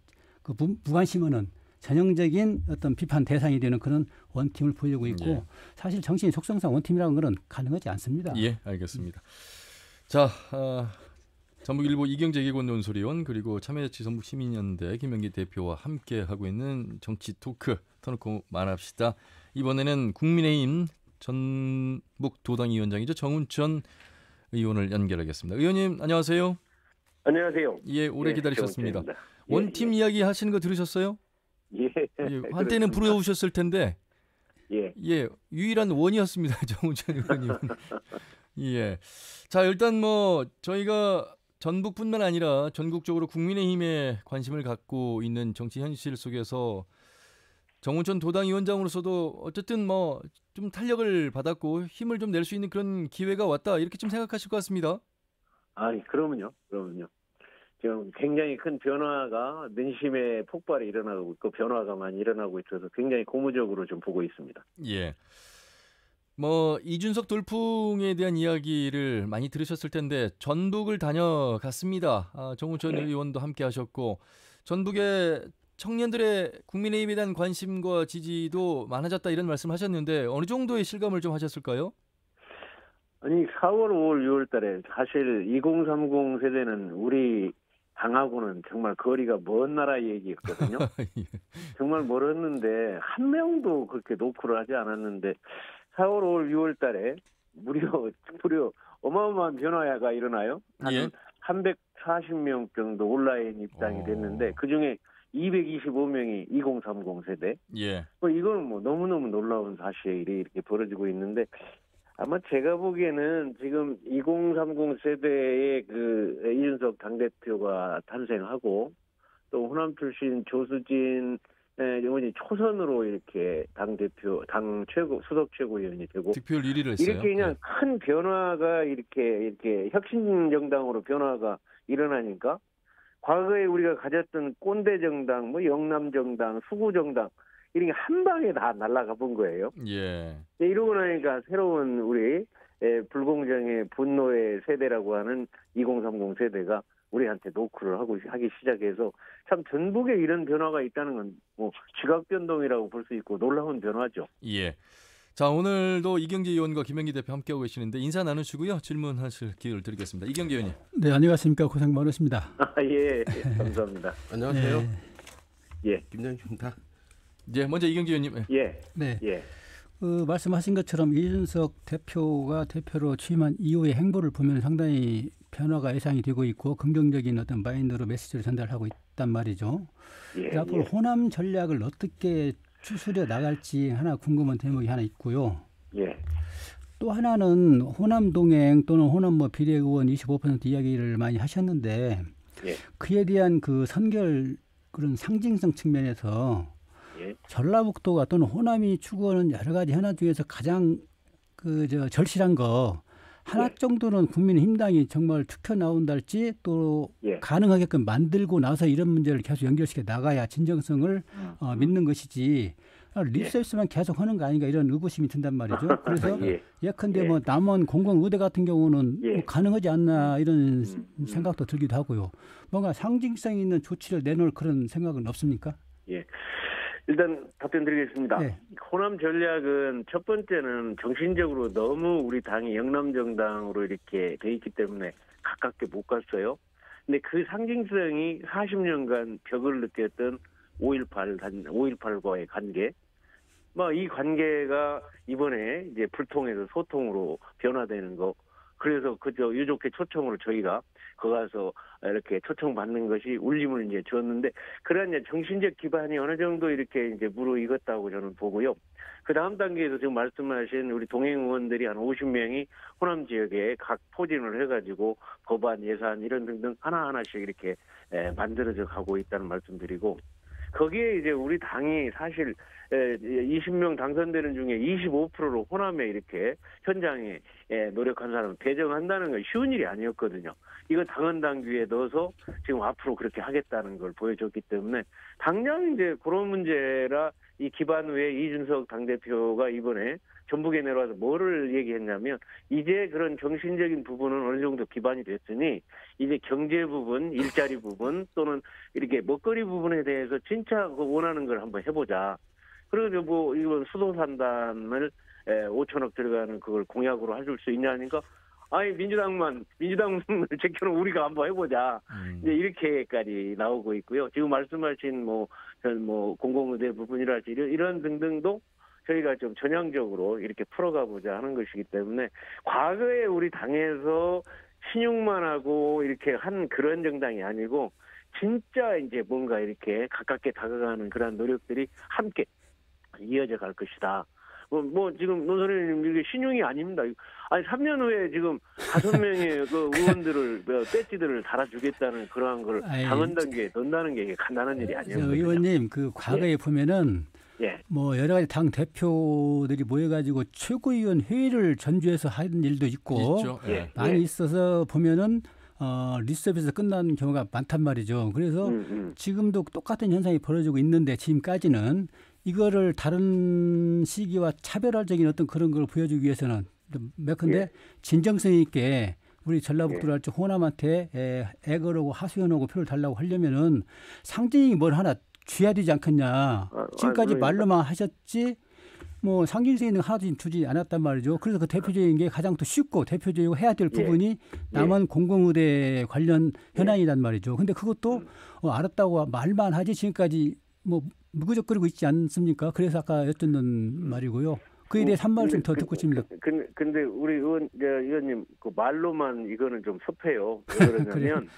그 무관심하는 전형적인 어떤 비판 대상이 되는 그런 원팀을 보이고 있고 사실 정치인 속성상 원팀이라는 것은 가능하지 않습니다. 알겠습니다. 자, 전북일보 이경재 개건 논설위원 그리고 참여자치 전북시민연대 김영기 대표와 함께 하고 있는 정치 토크 터놓고 말합시다. 이번에는 국민의힘 전북도당위원장이죠. 정운천 의원을 연결하겠습니다. 의원님 안녕하세요. 안녕하세요. 오래 기다리셨습니다. 원팀 이야기 하시는 거 들으셨어요? 한때는 부러우셨을 텐데 유일한 원이었습니다. 정운천 의원님은. 예. 자, 일단 뭐 저희가 전북뿐만 아니라 전국적으로 국민의힘에 관심을 갖고 있는 정치 현실 속에서 정운천 도당위원장으로서도 어쨌든 뭐 좀 탄력을 받았고 힘을 좀 낼 수 있는 그런 기회가 왔다 이렇게 좀 생각하실 것 같습니다. 아니, 그러면요. 지금 굉장히 큰 변화가 민심의 폭발이 일어나고 있고 변화가 많이 일어나고 있어서 굉장히 고무적으로 좀 보고 있습니다. 예. 뭐 이준석 돌풍에 대한 이야기를 많이 들으셨을 텐데 전북을 다녀갔습니다. 정운천 의원도 함께 하셨고 전북의 청년들의 국민의힘에 대한 관심과 지지도 많아졌다 이런 말씀하셨는데 어느 정도의 실감을 좀 하셨을까요? 아니 4월, 5월, 6월 달에 사실 2030 세대는 우리 당하고는 정말 거리가 먼 나라 얘기였거든요. 예. 정말 멀었는데 한 명도 그렇게 노크를 하지 않았는데 4월, 5월, 6월 달에 무려 어마어마한 변화가 일어나요. 한 340명 정도 온라인 입당이 됐는데 그중에 225명이 2030 세대. 예. 이거는 뭐 너무너무 놀라운 사실이 이렇게 벌어지고 있는데 아마 제가 보기에는 지금 2030 세대의 그 이준석 당대표가 탄생하고 또 호남 출신 조수진 의원이 초선으로 이렇게 수석 최고위원이 되고 득표율 1위를 했어요. 이렇게 그냥 큰 변화가 이렇게 혁신 정당으로 변화가 일어나니까 과거에 우리가 가졌던 꼰대 정당, 뭐 영남 정당, 수구 정당 이런 게 한 방에 다 날아가 본 거예요. 예. 이러고 나니까 새로운 우리 불공정의 분노의 세대라고 하는 2030 세대가 우리한테 노크를 하기 시작해서 참 전북에 이런 변화가 있다는 건 뭐 지각 변동이라고 볼 수 있고 놀라운 변화죠. 예. 자, 오늘도 이경재 의원과 김영기 대표 함께하고 계시는데 인사 나누시고요. 질문하실 기회를 드리겠습니다. 이경재 의원님. 네, 안녕하십니까. 고생 많으십니다. 예, 감사합니다. 안녕하세요. 예. 김영기입니다. 예, 먼저 이경재 의원님. 예. 네. 예. 말씀하신 것처럼 이준석 대표가 대표로 취임한 이후의 행보를 보면 상당히 변화가 예상이 되고 있고 긍정적인 어떤 마인드로 메시지를 전달하고 있단 말이죠. 예. 앞으로 호남 전략을 어떻게 추스려 나갈지 하나 궁금한 대목이 하나 있고요. 예. 또 하나는 호남 동행 또는 호남 비례의원 25% 이야기를 많이 하셨는데 예. 그에 대한 그 선결 그런 상징성 측면에서 예. 전라북도가 또는 호남이 추구하는 여러 가지 현안 중에서 가장 절실한 거 하나 정도는 국민의힘당이 정말 투표 나온다 할지 또 가능하게끔 만들고 나서 이런 문제를 계속 연결시켜 나가야 진정성을 믿는 것이지 립서비스만 계속 하는 거 아닌가 이런 의구심이 든단 말이죠. 그래서 예컨대 뭐 남원 공공의대 같은 경우는 뭐 가능하지 않나 이런 생각도 들기도 하고요. 뭔가 상징성 있는 조치를 내놓을 그런 생각은 없습니까? 예. 일단 답변드리겠습니다. 네. 호남 전략은 첫 번째는 정신적으로 너무 우리 당이 영남정당으로 이렇게 돼 있기 때문에 가깝게 못 갔어요. 근데 그 상징성이 40년간 벽을 느꼈던 5.18과의 관계, 이 관계가 이번에 이제 불통에서 소통으로 변화되는 거. 그래서 그저 유족회 초청으로 저희가 거 가서 이렇게 초청받는 것이 울림을 이제 주었는데 그러한 이제 정신적 기반이 어느 정도 이렇게 이제 무르익었다고 저는 보고요. 그 다음 단계에서 지금 말씀하신 우리 동행 의원들이 한 50명이 호남 지역에 각 포진을 해가지고 법안, 예산 이런 등등 하나하나씩 이렇게 만들어져 가고 있다는 말씀드리고 거기에 이제 우리 당이 사실 20명 당선되는 중에 25%로 호남에 이렇게 현장에 노력한 사람을 배정한다는 건 쉬운 일이 아니었거든요. 이거 당헌 당규에 넣어서 지금 앞으로 그렇게 하겠다는 걸 보여줬기 때문에 당장 이제 그런 문제라 이 기반 후에 이준석 당대표가 이번에 전북에 내려와서 뭐를 얘기했냐면 이제 그런 정신적인 부분은 어느 정도 기반이 됐으니 이제 경제 부분, 일자리 부분 또는 이렇게 먹거리 부분에 대해서 진짜 원하는 걸 한번 해보자. 그리고 이건 수도산단을 5천억 들어가는 그걸 공약으로 해줄 수 있냐니까 아니 민주당을 제껴놓은 우리가 한번 해보자. 이제 이렇게까지 나오고 있고요. 지금 말씀하신 공공의대 부분이랄지 이런 등등도 저희가 좀 전향적으로 이렇게 풀어가보자 하는 것이기 때문에 과거에 우리 당에서 신용만 하고 이렇게 한 그런 정당이 아니고 진짜 이제 뭔가 이렇게 가깝게 다가가는 그런 노력들이 함께 이어져 갈 것이다. 지금 노 선생님 이게 신용이 아닙니다. 아니 3년 후에 지금 5명의 그 의원들을 배지들을 달아주겠다는 그러한 걸 당헌 단계에 넣는다는 게 이게 간단한 일이 아니에요. 의원님 그 과거에 예. 보면은 예. 뭐 여러 가지 당 대표들이 모여가지고 최고위원 회의를 전주에서 한 일도 있고 예. 많이 있어서 보면은 리셉에서 끝난 경우가 많단 말이죠. 그래서 지금도 똑같은 현상이 벌어지고 있는데 지금까지는 이거를 다른 시기와 차별화적인 어떤 그런 걸 보여주기 위해서는 몇컨대 예. 진정성 있게 우리 전라북도랄지 호남한테 애걸하고 하소연하고 표를 달라고 하려면은 상징이 뭘 하나 쥐어야 되지 않겠냐. 지금까지 말로만 하셨지 뭐 상징성 있는 거 하나도 주지 않았단 말이죠. 그래서 그 대표적인 게 가장 더 쉽고 대표적이고 해야 될 부분이 남한 공공의대 관련 현안이란 말이죠. 근데 그것도 알았다고 말만 하지 지금까지 뭐 무그적거리고 있지 않습니까? 그래서 아까 여쭙는 말이고요. 그에 대해 한 말씀 더 듣고 싶습니다. 근데 우리 의원님 그 말로만 이거는 좀 섭해요. 왜 그러냐면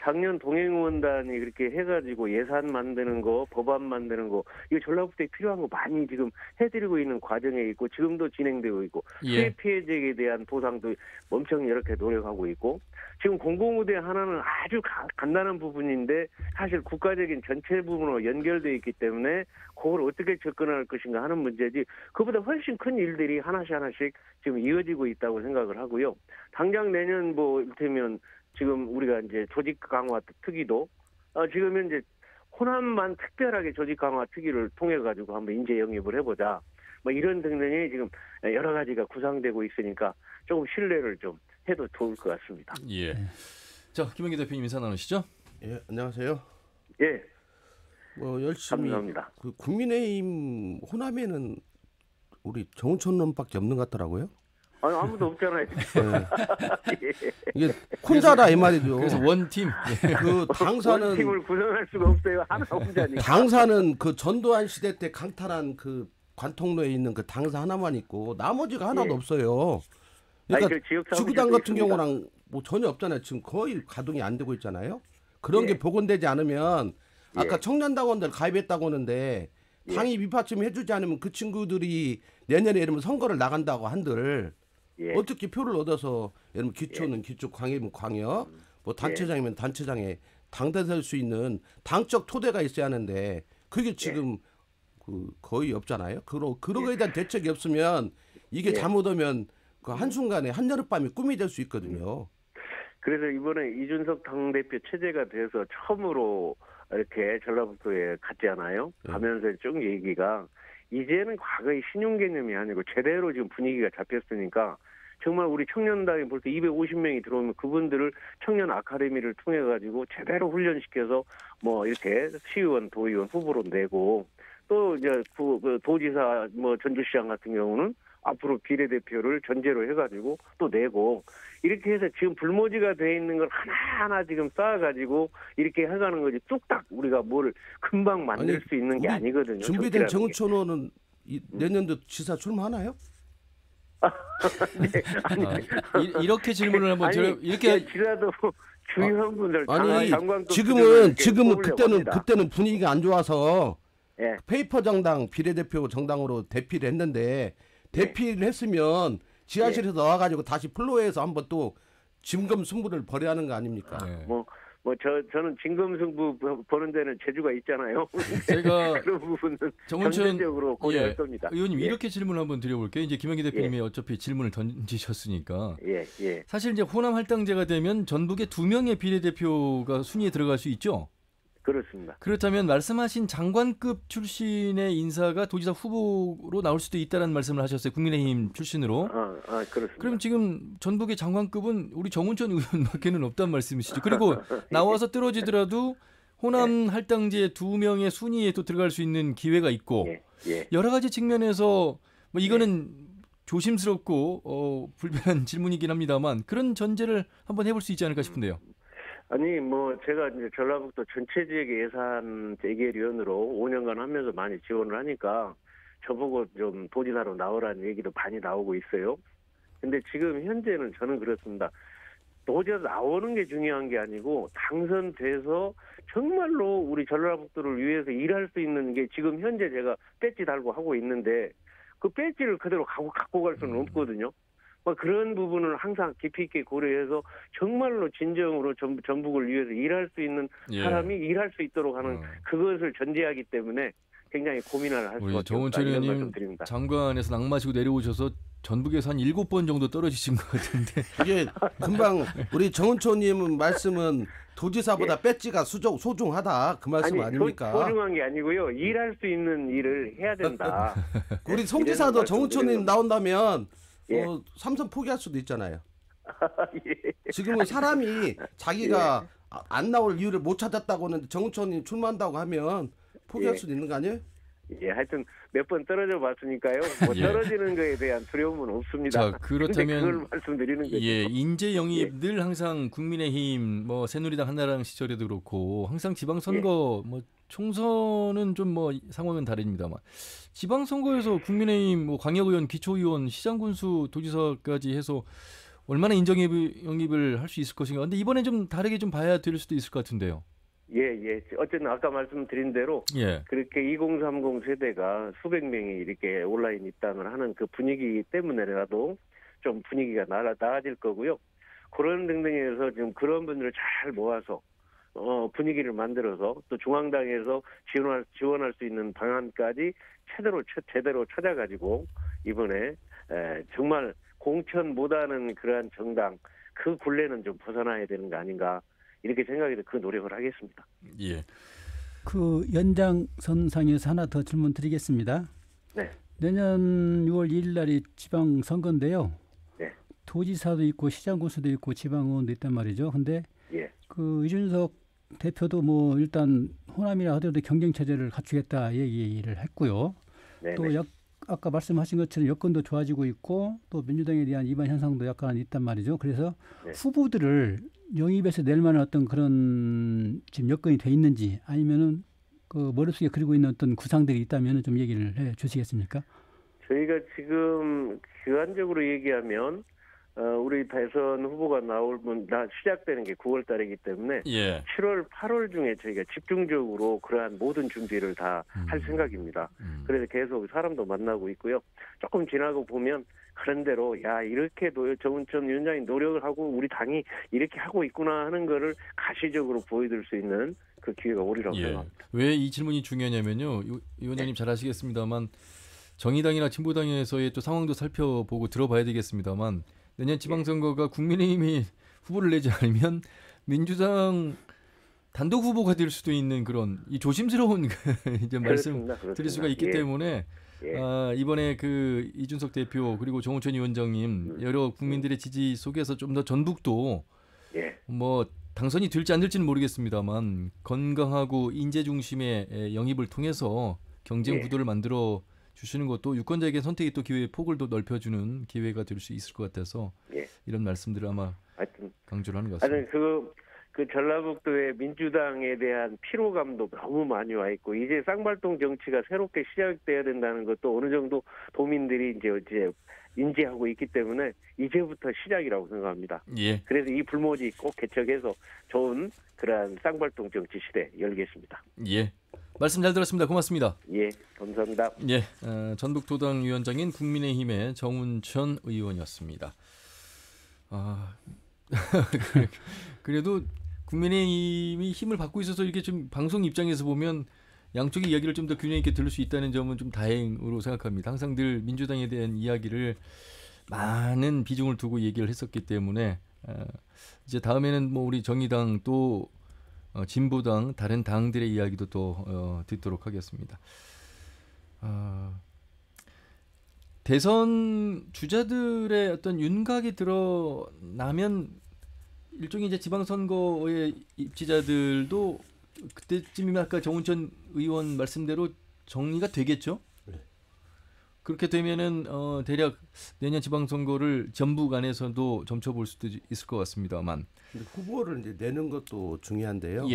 작년 동행의원단이 그렇게 해가지고 예산 만드는 거, 법안 만드는 거, 이거 전라북도에 필요한 거 많이 지금 해드리고 있는 과정에 있고 지금도 진행되고 있고 피해자에 대한 보상도 엄청 이렇게 노력하고 있고 지금 공공의대 하나는 아주 간단한 부분인데 사실 국가적인 전체 부분으로 연결되어 있기 때문에 그걸 어떻게 접근할 것인가 하는 문제지 그보다 훨씬 큰 일들이 하나씩 지금 이어지고 있다고 생각을 하고요. 당장 내년 뭐 이를테면 지금 우리가 이제 조직 강화 특위도 지금 현재 호남만 특별하게 조직 강화 특위를 통해 가지고 한번 인재 영입을 해보자. 뭐 이런 등등이 지금 여러 가지가 구상되고 있으니까 조금 신뢰를 좀 해도 좋을 것 같습니다. 예. 자, 김영기 대표님 인사 나누시죠? 예, 안녕하세요. 예. 뭐 열심히 감사합니다. 그 국민의힘 호남에는 우리 정운천 놈밖에 없는 것 같더라고요. 아니, 아무도 없잖아요. 이게 혼자다 이 말이죠. 그래서 원팀. 그 당사는 원팀을 구성할 수가 없어요. 하나 혼자니까. 당사는 그 전두환 시대 때 강탈한 그 관통로에 있는 그 당사 하나만 있고 나머지가 하나도 없어요. 그러니까 지구당 같은 경우랑 뭐 전혀 없잖아요. 지금 거의 가동이 안 되고 있잖아요. 그런 게 복원되지 않으면 아까 청년당원들 가입했다고 하는데 당이 밑받침 해주지 않으면 그 친구들이 내년에 이러면 선거를 나간다고 한들 어떻게 표를 얻어서 여러분 기초는 기초, 광역이면 광역, 뭐 단체장이면 단체장에 당대될 수 있는 당적 토대가 있어야 하는데 그게 지금 그 거의 없잖아요. 그런 거에 대한 대책이 없으면 이게 잘못하면 그 한순간에 한여름밤이 꿈이 될 수 있거든요. 그래서 이번에 이준석 당대표 체제가 돼서 처음으로 이렇게 전라북도에 갔잖아요. 가면서 쭉 얘기가 이제는 과거의 신용 개념이 아니고 제대로 지금 분위기가 잡혔으니까 정말 우리 청년당에 볼 때 250명이 들어오면 그분들을 청년 아카데미를 통해 가지고 제대로 훈련시켜서 뭐 이렇게 시의원, 도의원 후보로 내고 또 이제 그 도지사 뭐 전주시장 같은 경우는 앞으로 비례대표를 전제로 해가지고 또 내고 이렇게 해서 지금 불모지가 돼 있는 걸 하나하나 지금 쌓아가지고 이렇게 해가는 거지 뚝딱 우리가 뭘 금방 만들 수 있는 게 아니거든요. 준비된 정우천 의원은 내년도 지사 출마하나요? 네, 이렇게 질문을 한번 이렇게 지라도 주요한 분들 아니 지금은 그때는 분위기가 안 좋아서 페이퍼 정당 비례대표 정당으로 대피를 했는데 대피를 했으면 지하실에서 나와가지고 다시 플로에서 한번 또 진검승부를 벌여야 하는 거 아닙니까? 저는 진검승부 보는 데는 재주가 있잖아요. 제가 그런 부분은 정운천 경제적으로 고려할 겁니다. 의원님 이렇게 질문을 한번 드려볼게요. 이제 김영기 대표님이 어차피 질문을 던지셨으니까. 사실 이제 호남 할당제가 되면 전북에 2명의 비례대표가 순위에 들어갈 수 있죠. 그렇습니다. 그렇다면 말씀하신 장관급 출신의 인사가 도지사 후보로 나올 수도 있다는 말씀을 하셨어요. 국민의힘 출신으로. 그렇습니다. 그럼 지금 전북의 장관급은 우리 정운천 의원밖에는 없단 말씀이시죠. 그리고 나와서 떨어지더라도 호남 할당제 2명의 순위에 또 들어갈 수 있는 기회가 있고 여러 가지 측면에서 뭐 이거는 조심스럽고 불편한 질문이긴 합니다만 그런 전제를 한번 해볼 수 있지 않을까 싶은데요. 아니 뭐 제가 이제 전라북도 전체 지역 예산 재개위원으로 5년간 하면서 많이 지원을 하니까 저보고 좀 도지사로 나오라는 얘기도 많이 나오고 있어요. 근데 지금 현재는 저는 그렇습니다. 도지사 나오는 게 중요한 게 아니고 당선돼서 정말로 우리 전라북도를 위해서 일할 수 있는 게 지금 현재 제가 배지 달고 하고 있는데 그 배지를 그대로 갖고 갈 수는 없거든요. 그런 부분을 항상 깊이 있게 고려해서 정말로 진정으로 전북을 위해서 일할 수 있는 사람이 일할 수 있도록 하는 그것을 전제하기 때문에 굉장히 고민을 할 수밖에 없다. 정운천 의원님 장관에서 낙마시고 내려오셔서 전북에서 한 7번 정도 떨어지신 것 같은데 이게 금방 우리 정운천님 말씀은 도지사보다 배지가 소중하다 그 말씀 아닙니까? 소중한 게 아니고요. 일할 수 있는 일을 해야 된다. 우리 송지사도 정운천님 나온다면 삼선 포기할 수도 있잖아요. 지금은 사람이 자기가 안 나올 이유를 못 찾았다고 하는데 정운천님 출마한다고 하면 포기할 수도 있는 거 아니에요? 하여튼 몇 번 떨어져 봤으니까요. 떨어지는 거에 대한 두려움은 없습니다. 자, 그렇다면 그걸 말씀드리는 거죠. 인재 영입 늘 항상 국민의힘, 새누리당, 한나라당 시절에도 그렇고 항상 지방선거, 총선은 좀 상황은 다릅니다만 지방선거에서 국민의힘 광역의원, 기초의원, 시장군수, 도지사까지 해서 얼마나 인재 영입을 할 수 있을 것인가. 근데 이번에 좀 다르게 좀 봐야 될 수도 있을 것 같은데요. 어쨌든 아까 말씀드린 대로 그렇게 2030 세대가 수백 명이 이렇게 온라인 입당을 하는 그 분위기 때문에라도 좀 분위기가 나아질 거고요. 그런 등등에서 지금 그런 분들을 잘 모아서 분위기를 만들어서 또 중앙당에서 지원할 수 있는 방안까지 제대로 찾아가지고 이번에 정말 공천 못하는 그러한 정당 그 굴레는 좀 벗어나야 되는 거 아닌가. 이렇게 생각해서 그 노력을 하겠습니다. 그 연장선상에서 하나 더 질문 드리겠습니다. 내년 6월 2일 날이 지방선거인데요. 도지사도 있고 시장군수도 있고 지방의원도 있단 말이죠. 근데 그 이준석 대표도 일단 호남이라 하더라도 경쟁체제를 갖추겠다 얘기를 했고요. 또 아까 말씀하신 것처럼 여건도 좋아지고 있고 또 민주당에 대한 이반 현상도 약간 있단 말이죠. 그래서 후보들을 영입해서 낼 만한 어떤 그런 지금 여건이 돼 있는지 아니면은 그 머릿속에 그리고 있는 어떤 구상들이 있다면 좀 얘기를 해 주시겠습니까? 저희가 지금 기간적으로 얘기하면 우리 대선 후보가 시작되는 게 9월 달이기 때문에 7월, 8월 중에 저희가 집중적으로 그러한 모든 준비를 다 할 생각입니다. 그래서 계속 사람도 만나고 있고요. 조금 지나고 보면 그런 대로 이렇게도 정운천 위원장이 노력을 하고 우리 당이 이렇게 하고 있구나 하는 거를 가시적으로 보여줄 수 있는 그 기회가 오리라고 생각합니다. 왜 이 질문이 중요하냐면요. 위원장님 잘 아시겠습니다만 정의당이나 진보당에서의 또 상황도 살펴보고 들어봐야 되겠습니다만 내년 지방선거가 국민의힘이 후보를 내지 않으면 민주당 단독 후보가 될 수도 있는 그런 이 조심스러운 이제 말씀 드릴 수가 있기 때문에 이번에 그 이준석 대표 그리고 정운천 위원장님 여러 국민들의 지지 속에서 좀 더 전북도 당선이 될지 안 될지는 모르겠습니다만 건강하고 인재 중심의 영입을 통해서 경쟁 구도를 만들어 주시는 것도 유권자에게 선택의 또 기회의 폭을 더 넓혀주는 기회가 될 수 있을 것 같아서 이런 말씀들을 아마 강조를 하는 것 같습니다. 그 전라북도의 민주당에 대한 피로감도 너무 많이 와 있고 이제 쌍발동 정치가 새롭게 시작돼야 된다는 것도 어느 정도 도민들이 이제 인지하고 있기 때문에 이제부터 시작이라고 생각합니다. 그래서 이 불모지 꼭 개척해서 좋은 그러한 쌍발동 정치 시대 열겠습니다. 말씀 잘 들었습니다. 고맙습니다. 감사합니다. 전북도당 위원장인 국민의힘의 정운천 의원이었습니다. 그래도 국민의힘이 힘을 받고 있어서 이렇게 좀 방송 입장에서 보면 양쪽의 이야기를 좀 더 균형 있게 들을 수 있다는 점은 좀 다행으로 생각합니다. 항상 늘 민주당에 대한 이야기를 많은 비중을 두고 얘기를 했었기 때문에 이제 다음에는 우리 정의당 또 진보당 다른 당들의 이야기도 또 듣도록 하겠습니다. 대선 주자들의 어떤 윤곽이 드러나면 일종의 이제 지방선거의 입지자들도 그때쯤이면 아까 정운천 의원 말씀대로 정리가 되겠죠? 그렇게 되면은 대략 내년 지방선거를 전북 안에서도 점쳐볼 수도 있을 것 같습니다만. 근데 후보를 이제 내는 것도 중요한데요.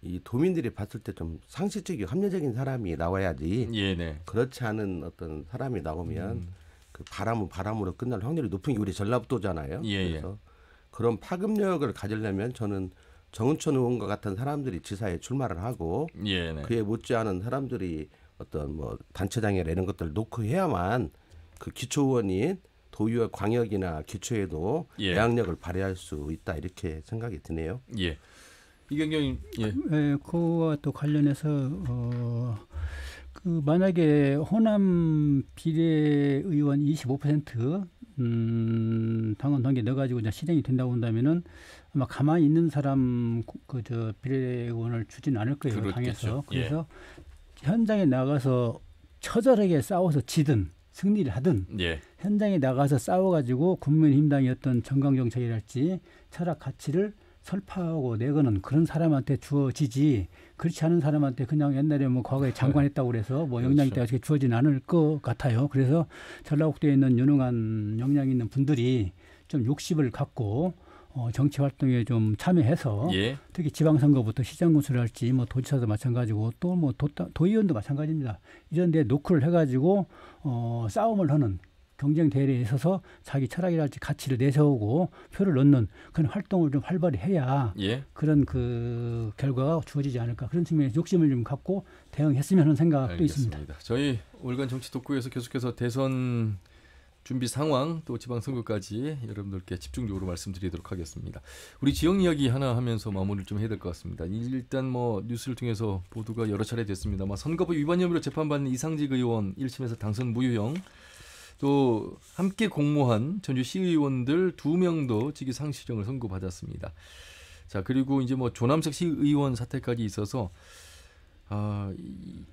이 도민들이 봤을 때 좀 상식적이고 합리적인 사람이 나와야지. 그렇지 않은 어떤 사람이 나오면 그 바람은 바람으로 끝날 확률이 높은 게 우리 전라북도잖아요. 그래서 그런 파급력을 가지려면 저는 정운천 의원과 같은 사람들이 지사에 출마를 하고 그에 못지않은 사람들이 어떤 단체장이나 이런 것들을 놓고 해야만 그 기초 의원인 도의회 광역이나 기초에도 예. 영향력을 발휘할 수 있다 이렇게 생각이 드네요. 예. 이경경 예. 그와 또 관련해서 그 만약에 호남 비례의원 25% 당원 단계 넣어가지고 이제 실행이 된다고 한다면은 아마 가만히 있는 사람 저 비례의원을 주지는 않을 거예요. 그렇겠죠. 당에서. 그래서 현장에 나가서 처절하게 싸워서 지든 승리를 하든 현장에 나가서 싸워가지고 국민의힘당의 어떤 정강정책이랄지 철학 가치를 설파하고 내거는 그런 사람한테 주어지지 그렇지 않은 사람한테 그냥 옛날에 뭐 과거에 장관했다고 그래서 뭐 역량이 있다고 이렇게 주어지는 않을 것 같아요. 그래서 전라북도에 있는 유능한 역량 있는 분들이 좀 욕심을 갖고 정치 활동에 좀 참여해서 특히 지방선거부터 시장군수를 할지 뭐 도지사도 마찬가지고 또 뭐 도의원도 마찬가지입니다. 이런 데 노크를 해가지고 싸움을 하는 경쟁 대회에 있어서 자기 철학이랄지 가치를 내세우고 표를 넣는 그런 활동을 좀 활발히 해야 그런 그 결과가 주어지지 않을까 그런 측면에서 욕심을 좀 갖고 대응했으면 하는 생각도 알겠습니다. 있습니다. 저희 월간 정치 토크에서 계속해서 대선 준비 상황 또 지방선거까지 여러분들께 집중적으로 말씀드리도록 하겠습니다. 우리 지역 이야기 하나 하면서 마무리를 좀 해야 될 것 같습니다. 일단 뭐 뉴스를 통해서 보도가 여러 차례 됐습니다만 선거법 위반 혐의로 재판받는 이상직 의원 1심에서 당선 무효형 또 함께 공모한 전주 시의원들 2명도 직위상실형을 선고받았습니다. 자 그리고 이제 뭐 조남석 시의원 사태까지 있어서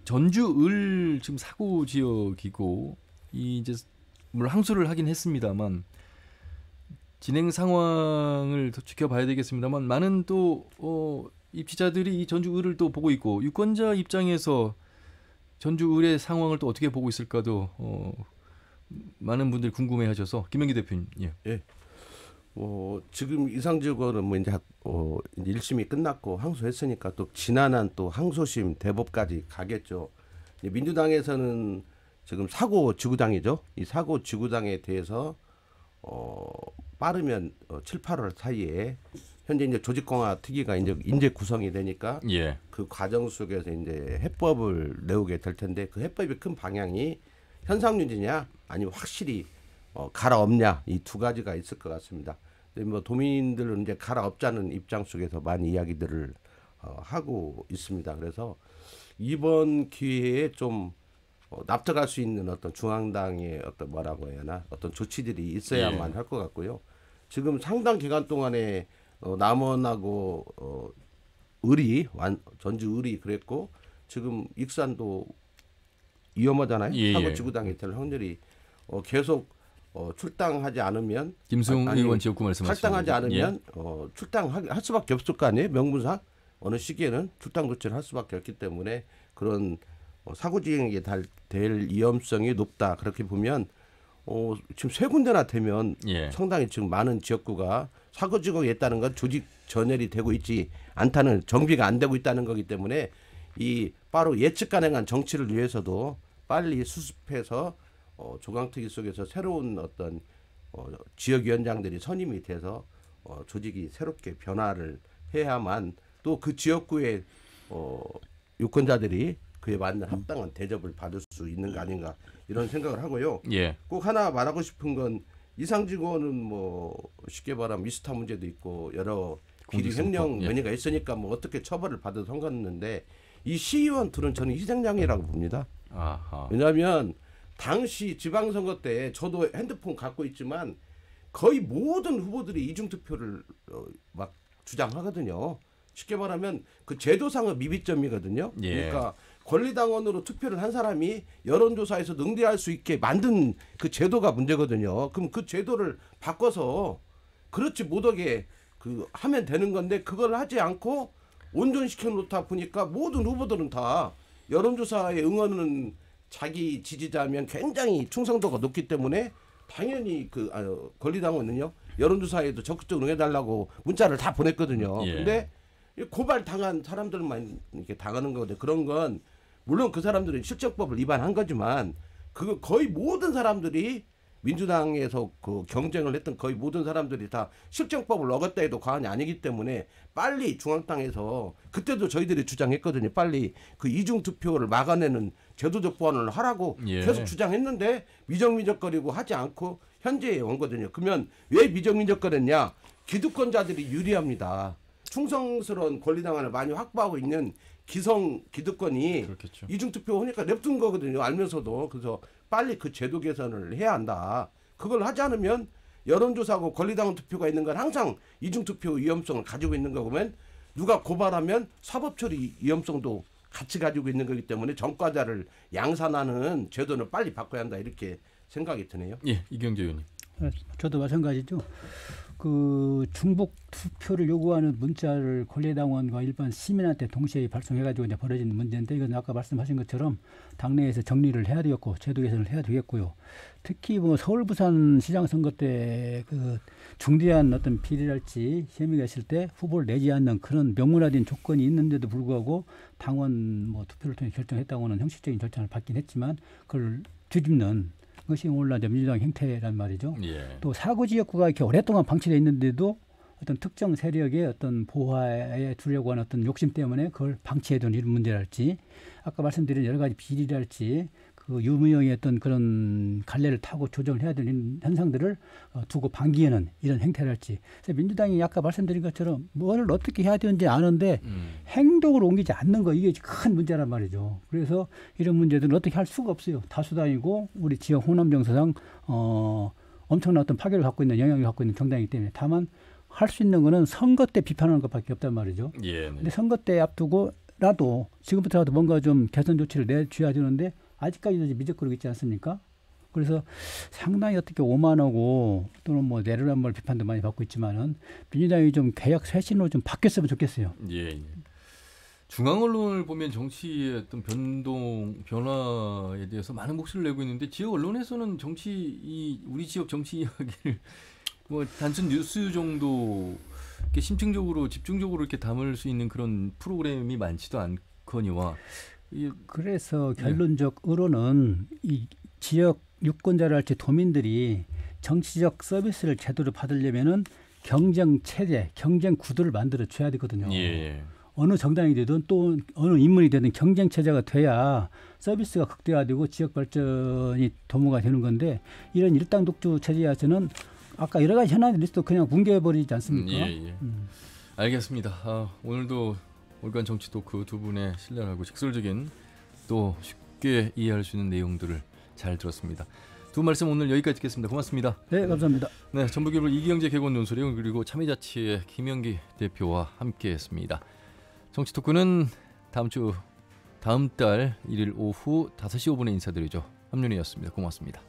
전주을 지금 사고 지역이고 이제 물론 항소를 하긴 했습니다만 진행 상황을 더 지켜봐야 되겠습니다만 많은 또 입지자들이 이 전주을을 또 보고 있고 유권자 입장에서 전주을의 상황을 또 어떻게 보고 있을까도 많은 분들이 궁금해하셔서 김영기 대표님. 예. 지금 이상직 의원은 뭐 이제 1심이 끝났고 항소했으니까 또 지난한 또 항소심 대법까지 가겠죠. 민주당에서는 지금 사고 지구당이죠. 이 사고 지구당에 대해서 빠르면 7, 8월 사이에 현재 이제 조직공화 특위가 이제 구성이 되니까 그 과정 속에서 이제 해법을 내오게 될 텐데 그 해법의 큰 방향이 현상 유지냐 아니면 확실히 갈아엎냐 이 두 가지가 있을 것 같습니다. 근데 뭐 도민들은 이제 갈아엎자는 입장 속에서 많이 이야기들을 하고 있습니다. 그래서 이번 기회에 좀 납득할 수 있는 어떤 중앙당의 어떤 뭐라고 해야 하나 어떤 조치들이 있어야만 할 것 같고요. 지금 상당 기간 동안에 남원하고 전주 을이 그랬고 지금 익산도 위험하잖아요. 사고 지구당에 될 확률이 계속 출당하지 않으면 김수용 의원 지역구 말씀하시죠. 탈당하지 않으면 출당할 수밖에 없을 거 아니에요. 명분상 어느 시기에는 출당 조치를 할 수밖에 없기 때문에 그런 사고 진행이 될 위험성이 높다. 그렇게 보면 지금 3군데나 되면 상당히 지금 많은 지역구가 사고 지구에 있다는 건 조직 전열이 되고 있지 않다는 정비가 안 되고 있다는 거기 때문에 이 바로 예측 가능한 정치를 위해서도 빨리 수습해서 조강특위 속에서 새로운 어떤 지역위원장들이 선임이 돼서 조직이 새롭게 변화를 해야만 또 그 지역구의 유권자들이 그에 맞는 합당한 대접을 받을 수 있는 거 아닌가 이런 생각을 하고요. 꼭 하나 말하고 싶은 건 이상직 의원은 뭐 쉽게 말하면 미스터 문제도 있고 여러 비리 횡령 면허가 있으니까 뭐 어떻게 처벌을 받아도 상관없는데 이 시의원 둘은 저는 희생양이라고 봅니다. 왜냐하면 당시 지방선거 때 저도 핸드폰 갖고 있지만 거의 모든 후보들이 이중투표를 막 주장하거든요. 쉽게 말하면 그 제도상의 미비점이거든요. 그러니까 권리당원으로 투표를 한 사람이 여론조사에서 응대할 수 있게 만든 그 제도가 문제거든요. 그럼 그 제도를 바꿔서 그렇지 못하게 하면 되는 건데 그걸 하지 않고 온전시켜 놓다 보니까 모든 후보들은 다 여론조사에 응하는 자기 지지자면 굉장히 충성도가 높기 때문에 당연히 권리당원은요 여론조사에도 적극적으로 응해달라고 문자를 다 보냈거든요. 근데 고발 당한 사람들만 이렇게 당하는 거거든요. 그런 건 물론 그 사람들은 실정법을 위반한 거지만 그거 거의 모든 사람들이 민주당에서 그 경쟁을 했던 거의 모든 사람들이 다 실정법을 어겼다 해도 과언이 아니기 때문에 빨리 중앙당에서 그때도 저희들이 주장했거든요. 빨리 그 이중투표를 막아내는 제도적 보완을 하라고 계속 주장했는데 미적미적거리고 하지 않고 현재에 온 거거든요. 그러면 왜 미정민주권이냐? 기득권자들이 유리합니다. 충성스러운 권리당원을 많이 확보하고 있는 기성 기득권이 그렇겠죠. 이중투표 하니까 냅둔 거거든요. 알면서도. 그래서 빨리 그 제도 개선을 해야 한다. 그걸 하지 않으면 여론조사하고 권리당원 투표가 있는 건 항상 이중투표 위험성을 가지고 있는 거 보면 누가 고발하면 사법처리 위험성도 같이 가지고 있는 거기 때문에 전과자를 양산하는 제도는 빨리 바꿔야 한다 이렇게 생각이 드네요. 예, 이경재 의원님. 저도 마찬가지죠. 그 중복 투표를 요구하는 문자를 권리당원과 일반 시민한테 동시에 발송해가지고 이제 벌어진 문제인데 이건 아까 말씀하신 것처럼 당내에서 정리를 해야 되겠고 제도 개선을 해야 되겠고요. 특히 뭐 서울 부산 시장 선거 때 그 중대한 어떤 비리랄지 혐의가 있을 때 후보를 내지 않는 그런 명문화된 조건이 있는데도 불구하고 당원 뭐 투표를 통해 결정했다고는 형식적인 절차를 받긴 했지만 그걸 뒤집는 그것이 오늘날 민주당 행태란 말이죠. 예. 또 사고 지역구가 이렇게 오랫동안 방치되어 있는데도 어떤 특정 세력의 어떤 보호에 두려고 하는 어떤 욕심 때문에 그걸 방치해둔 이런 문제랄지 아까 말씀드린 여러 가지 비리랄지 그 유무형의 어떤 그런 갈래를 타고 조정을 해야 되는 현상들을 두고 방기하는 이런 행태랄지. 그래서 민주당이 아까 말씀드린 것처럼 뭘 어떻게 해야 되는지 아는데 행동으로 옮기지 않는 거 이게 큰 문제란 말이죠. 그래서 이런 문제들은 어떻게 할 수가 없어요. 다수당이고 우리 지역 호남 정서상 엄청난 어떤 파괴를 갖고 있는 영향을 갖고 있는 정당이기 때문에 다만 할 수 있는 거는 선거 때 비판하는 것밖에 없단 말이죠. 예, 네. 근데 선거 때 앞두고라도 지금부터라도 뭔가 좀 개선 조치를 내줘야 되는데 아직까지도 미적거리고 있지 않습니까? 그래서 상당히 어떻게 오만하고 또는 뭐 내로남불 비판도 많이 받고 있지만은 민주당이 좀 개혁 쇄신으로 좀 바뀌었으면 좋겠어요. 예. 중앙 언론을 보면 정치의 어떤 변화에 대해서 많은 목소리를 내고 있는데 지역 언론에서는 우리 지역 정치 이야기를 뭐 단순 뉴스 정도 이렇게 심층적으로 집중적으로 이렇게 담을 수 있는 그런 프로그램이 많지도 않거니와. 그래서 결론적으로는 이 지역 유권자랄지 도민들이 정치적 서비스를 제대로 받으려면은 경쟁 체제, 경쟁 구도를 만들어 줘야 되거든요. 예. 어느 정당이 되든 또 어느 인물이 되든 경쟁 체제가 돼야 서비스가 극대화되고 지역 발전이 도모가 되는 건데 이런 일당 독주 체제에서는 아까 여러 가지 현안들이 있어도 그냥 뭉개버리지 않습니까? 예. 알겠습니다. 오늘도 올간 정치 토크 두 분의 신랄하고 직설적인 또 쉽게 이해할 수 있는 내용들을 잘 들었습니다. 두 말씀 오늘 여기까지 듣겠습니다. 고맙습니다. 네, 감사합니다. 네, 전북일보 이경재 개건 논설위 그리고 참여자치의 김영기 대표와 함께했습니다. 정치 토크는 다음 달 1일 오후 5시 5분에 인사드리죠. 함윤희였습니다. 고맙습니다.